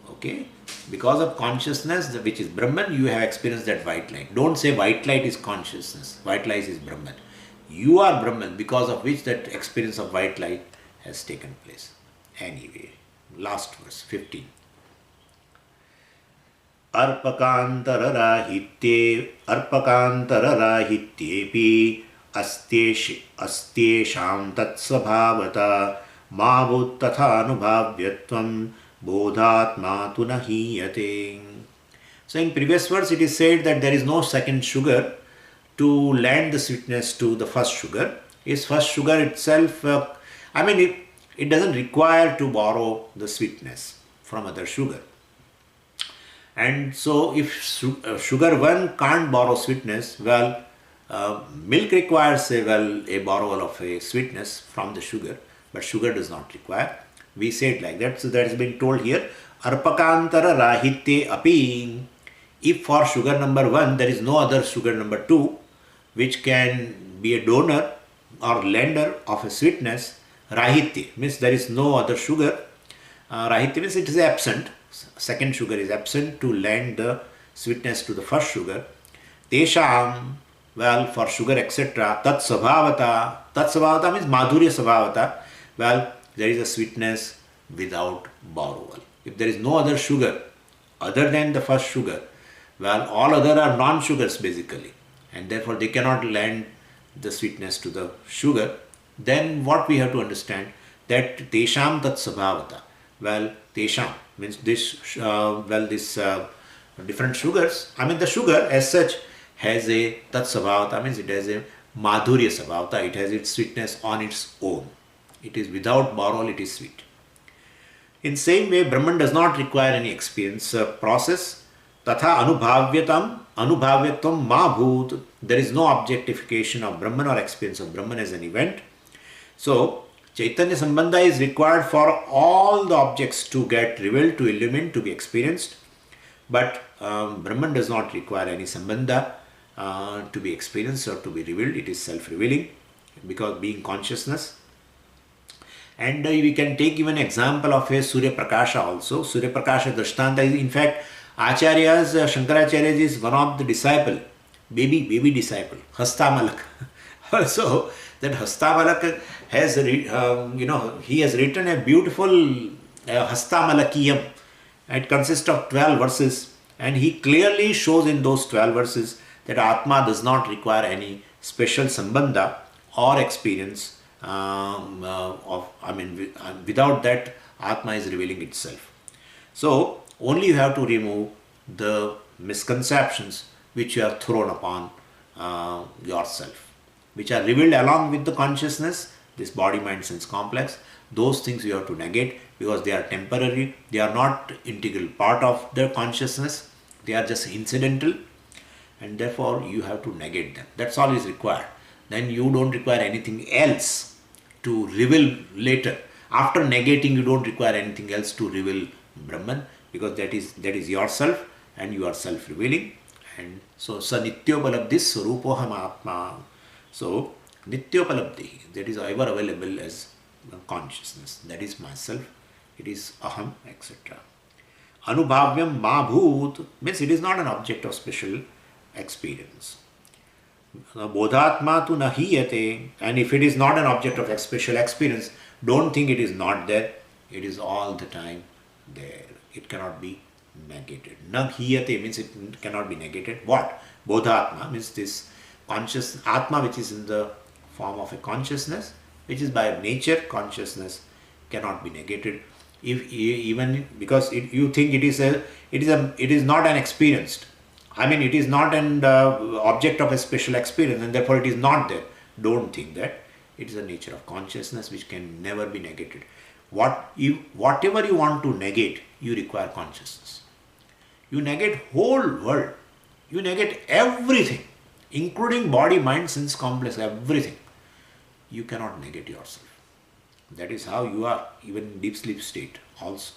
[SPEAKER 1] Okay? Because of consciousness, which is Brahman, you have experienced that white light. Don't say white light is consciousness, white light is Brahman. You are Brahman, because of which that experience of white light has taken place. Anyway, last verse, 15. अर्पकान्तरराहित्येऽपि अस्त्येषां तत्स्वभावता मा भूत्तथानुभाव्यत्वं बोधात्मा tu न हीयते. So in previous verse it is said that there is no second sugar to lend the sweetness to the first sugar. Is first sugar itself, it doesn't require to borrow the sweetness from other sugar. And so if sugar one can't borrow sweetness, milk requires a borrowal of a sweetness from the sugar, but sugar does not require. We say it like that. So that has been told here. Arpakantara rahitye api. If for sugar number 1 there is no other sugar number 2 which can be a donor or lender of a sweetness, rahitye means there is no other sugar. Rahitya means it is absent. Second sugar is absent to lend the sweetness to the first sugar. Tesham, for sugar, etc. Tat sabhavata. Tat sabhavata means madhurya sabhavata. There is a sweetness without borrowal. If there is no other sugar other than the first sugar, all other are non-sugars basically, and therefore they cannot lend the sweetness to the sugar. Then what we have to understand, that tesham tat sabhavata. Tesham means this different sugars. The sugar as such has a tat sabhavata, means it has a madhurya sabhavata. It has its sweetness on its own. It is without borrowal, it is sweet. In same way, Brahman does not require any experience process. Tatha anubhavyatvam ma bhut. There is no objectification of Brahman or experience of Brahman as an event. So Chaitanya Sambandha is required for all the objects to get revealed, to illumine, to be experienced. But Brahman does not require any Sambandha to be experienced or to be revealed. It is self-revealing, because being consciousness. And we can take even example of a Surya Prakasha also. Surya Prakasha Drishtanta is, in fact, Acharya's, Shankaracharya is one of the disciple, baby disciple, Hastamalak. Also, that Hastamalak has, he has written a beautiful Hastamalakiyam. It consists of 12 verses, and he clearly shows in those 12 verses that Atma does not require any special sambandha or experience. Without that, Atma is revealing itself. So, only you have to remove the misconceptions which you have thrown upon yourself, which are revealed along with the consciousness, this body, mind, sense complex. Those things you have to negate, because they are temporary, they are not integral part of the consciousness, they are just incidental, and therefore you have to negate them. That's all is required. Then you don't require anything else to reveal later. After negating, you don't require anything else to reveal Brahman, because that is yourself, and you are self-revealing. And so Sanityopalabdhi Swarupoham Atma. So Nityopalabdhi, that is ever available as consciousness. That is myself. It is Aham, etc. Anubhavyam ma bhut means it is not an object of special experience. Bodhatma tu na hiyate, and if it is not an object of special experience, don't think it is not there. It is all the time there. It cannot be negated. Na hiyate means it cannot be negated. What? Bodhatma means this conscious Atma, which is in the form of a consciousness, which is by nature consciousness, cannot be negated. Even because you think it is not an experienced. It is not an object of a special experience, and therefore it is not there. Don't think that. It is the nature of consciousness which can never be negated. Whatever you want to negate, you require consciousness. You negate whole world. You negate everything, including body, mind, sense complex, everything. You cannot negate yourself. That is how you are, even in deep sleep state also.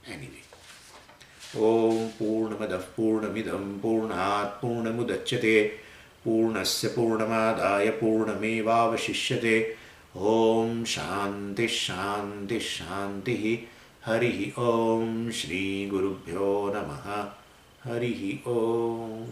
[SPEAKER 1] Anyway. Om Purnamadah Purnamidam Purnat Purnamudachyate Purnasya Purnamadaya Purnamevavashishyate. Om Shanti Shanti Shanti. Harihi Om Shri Gurubhyo Namaha. Harihi Om.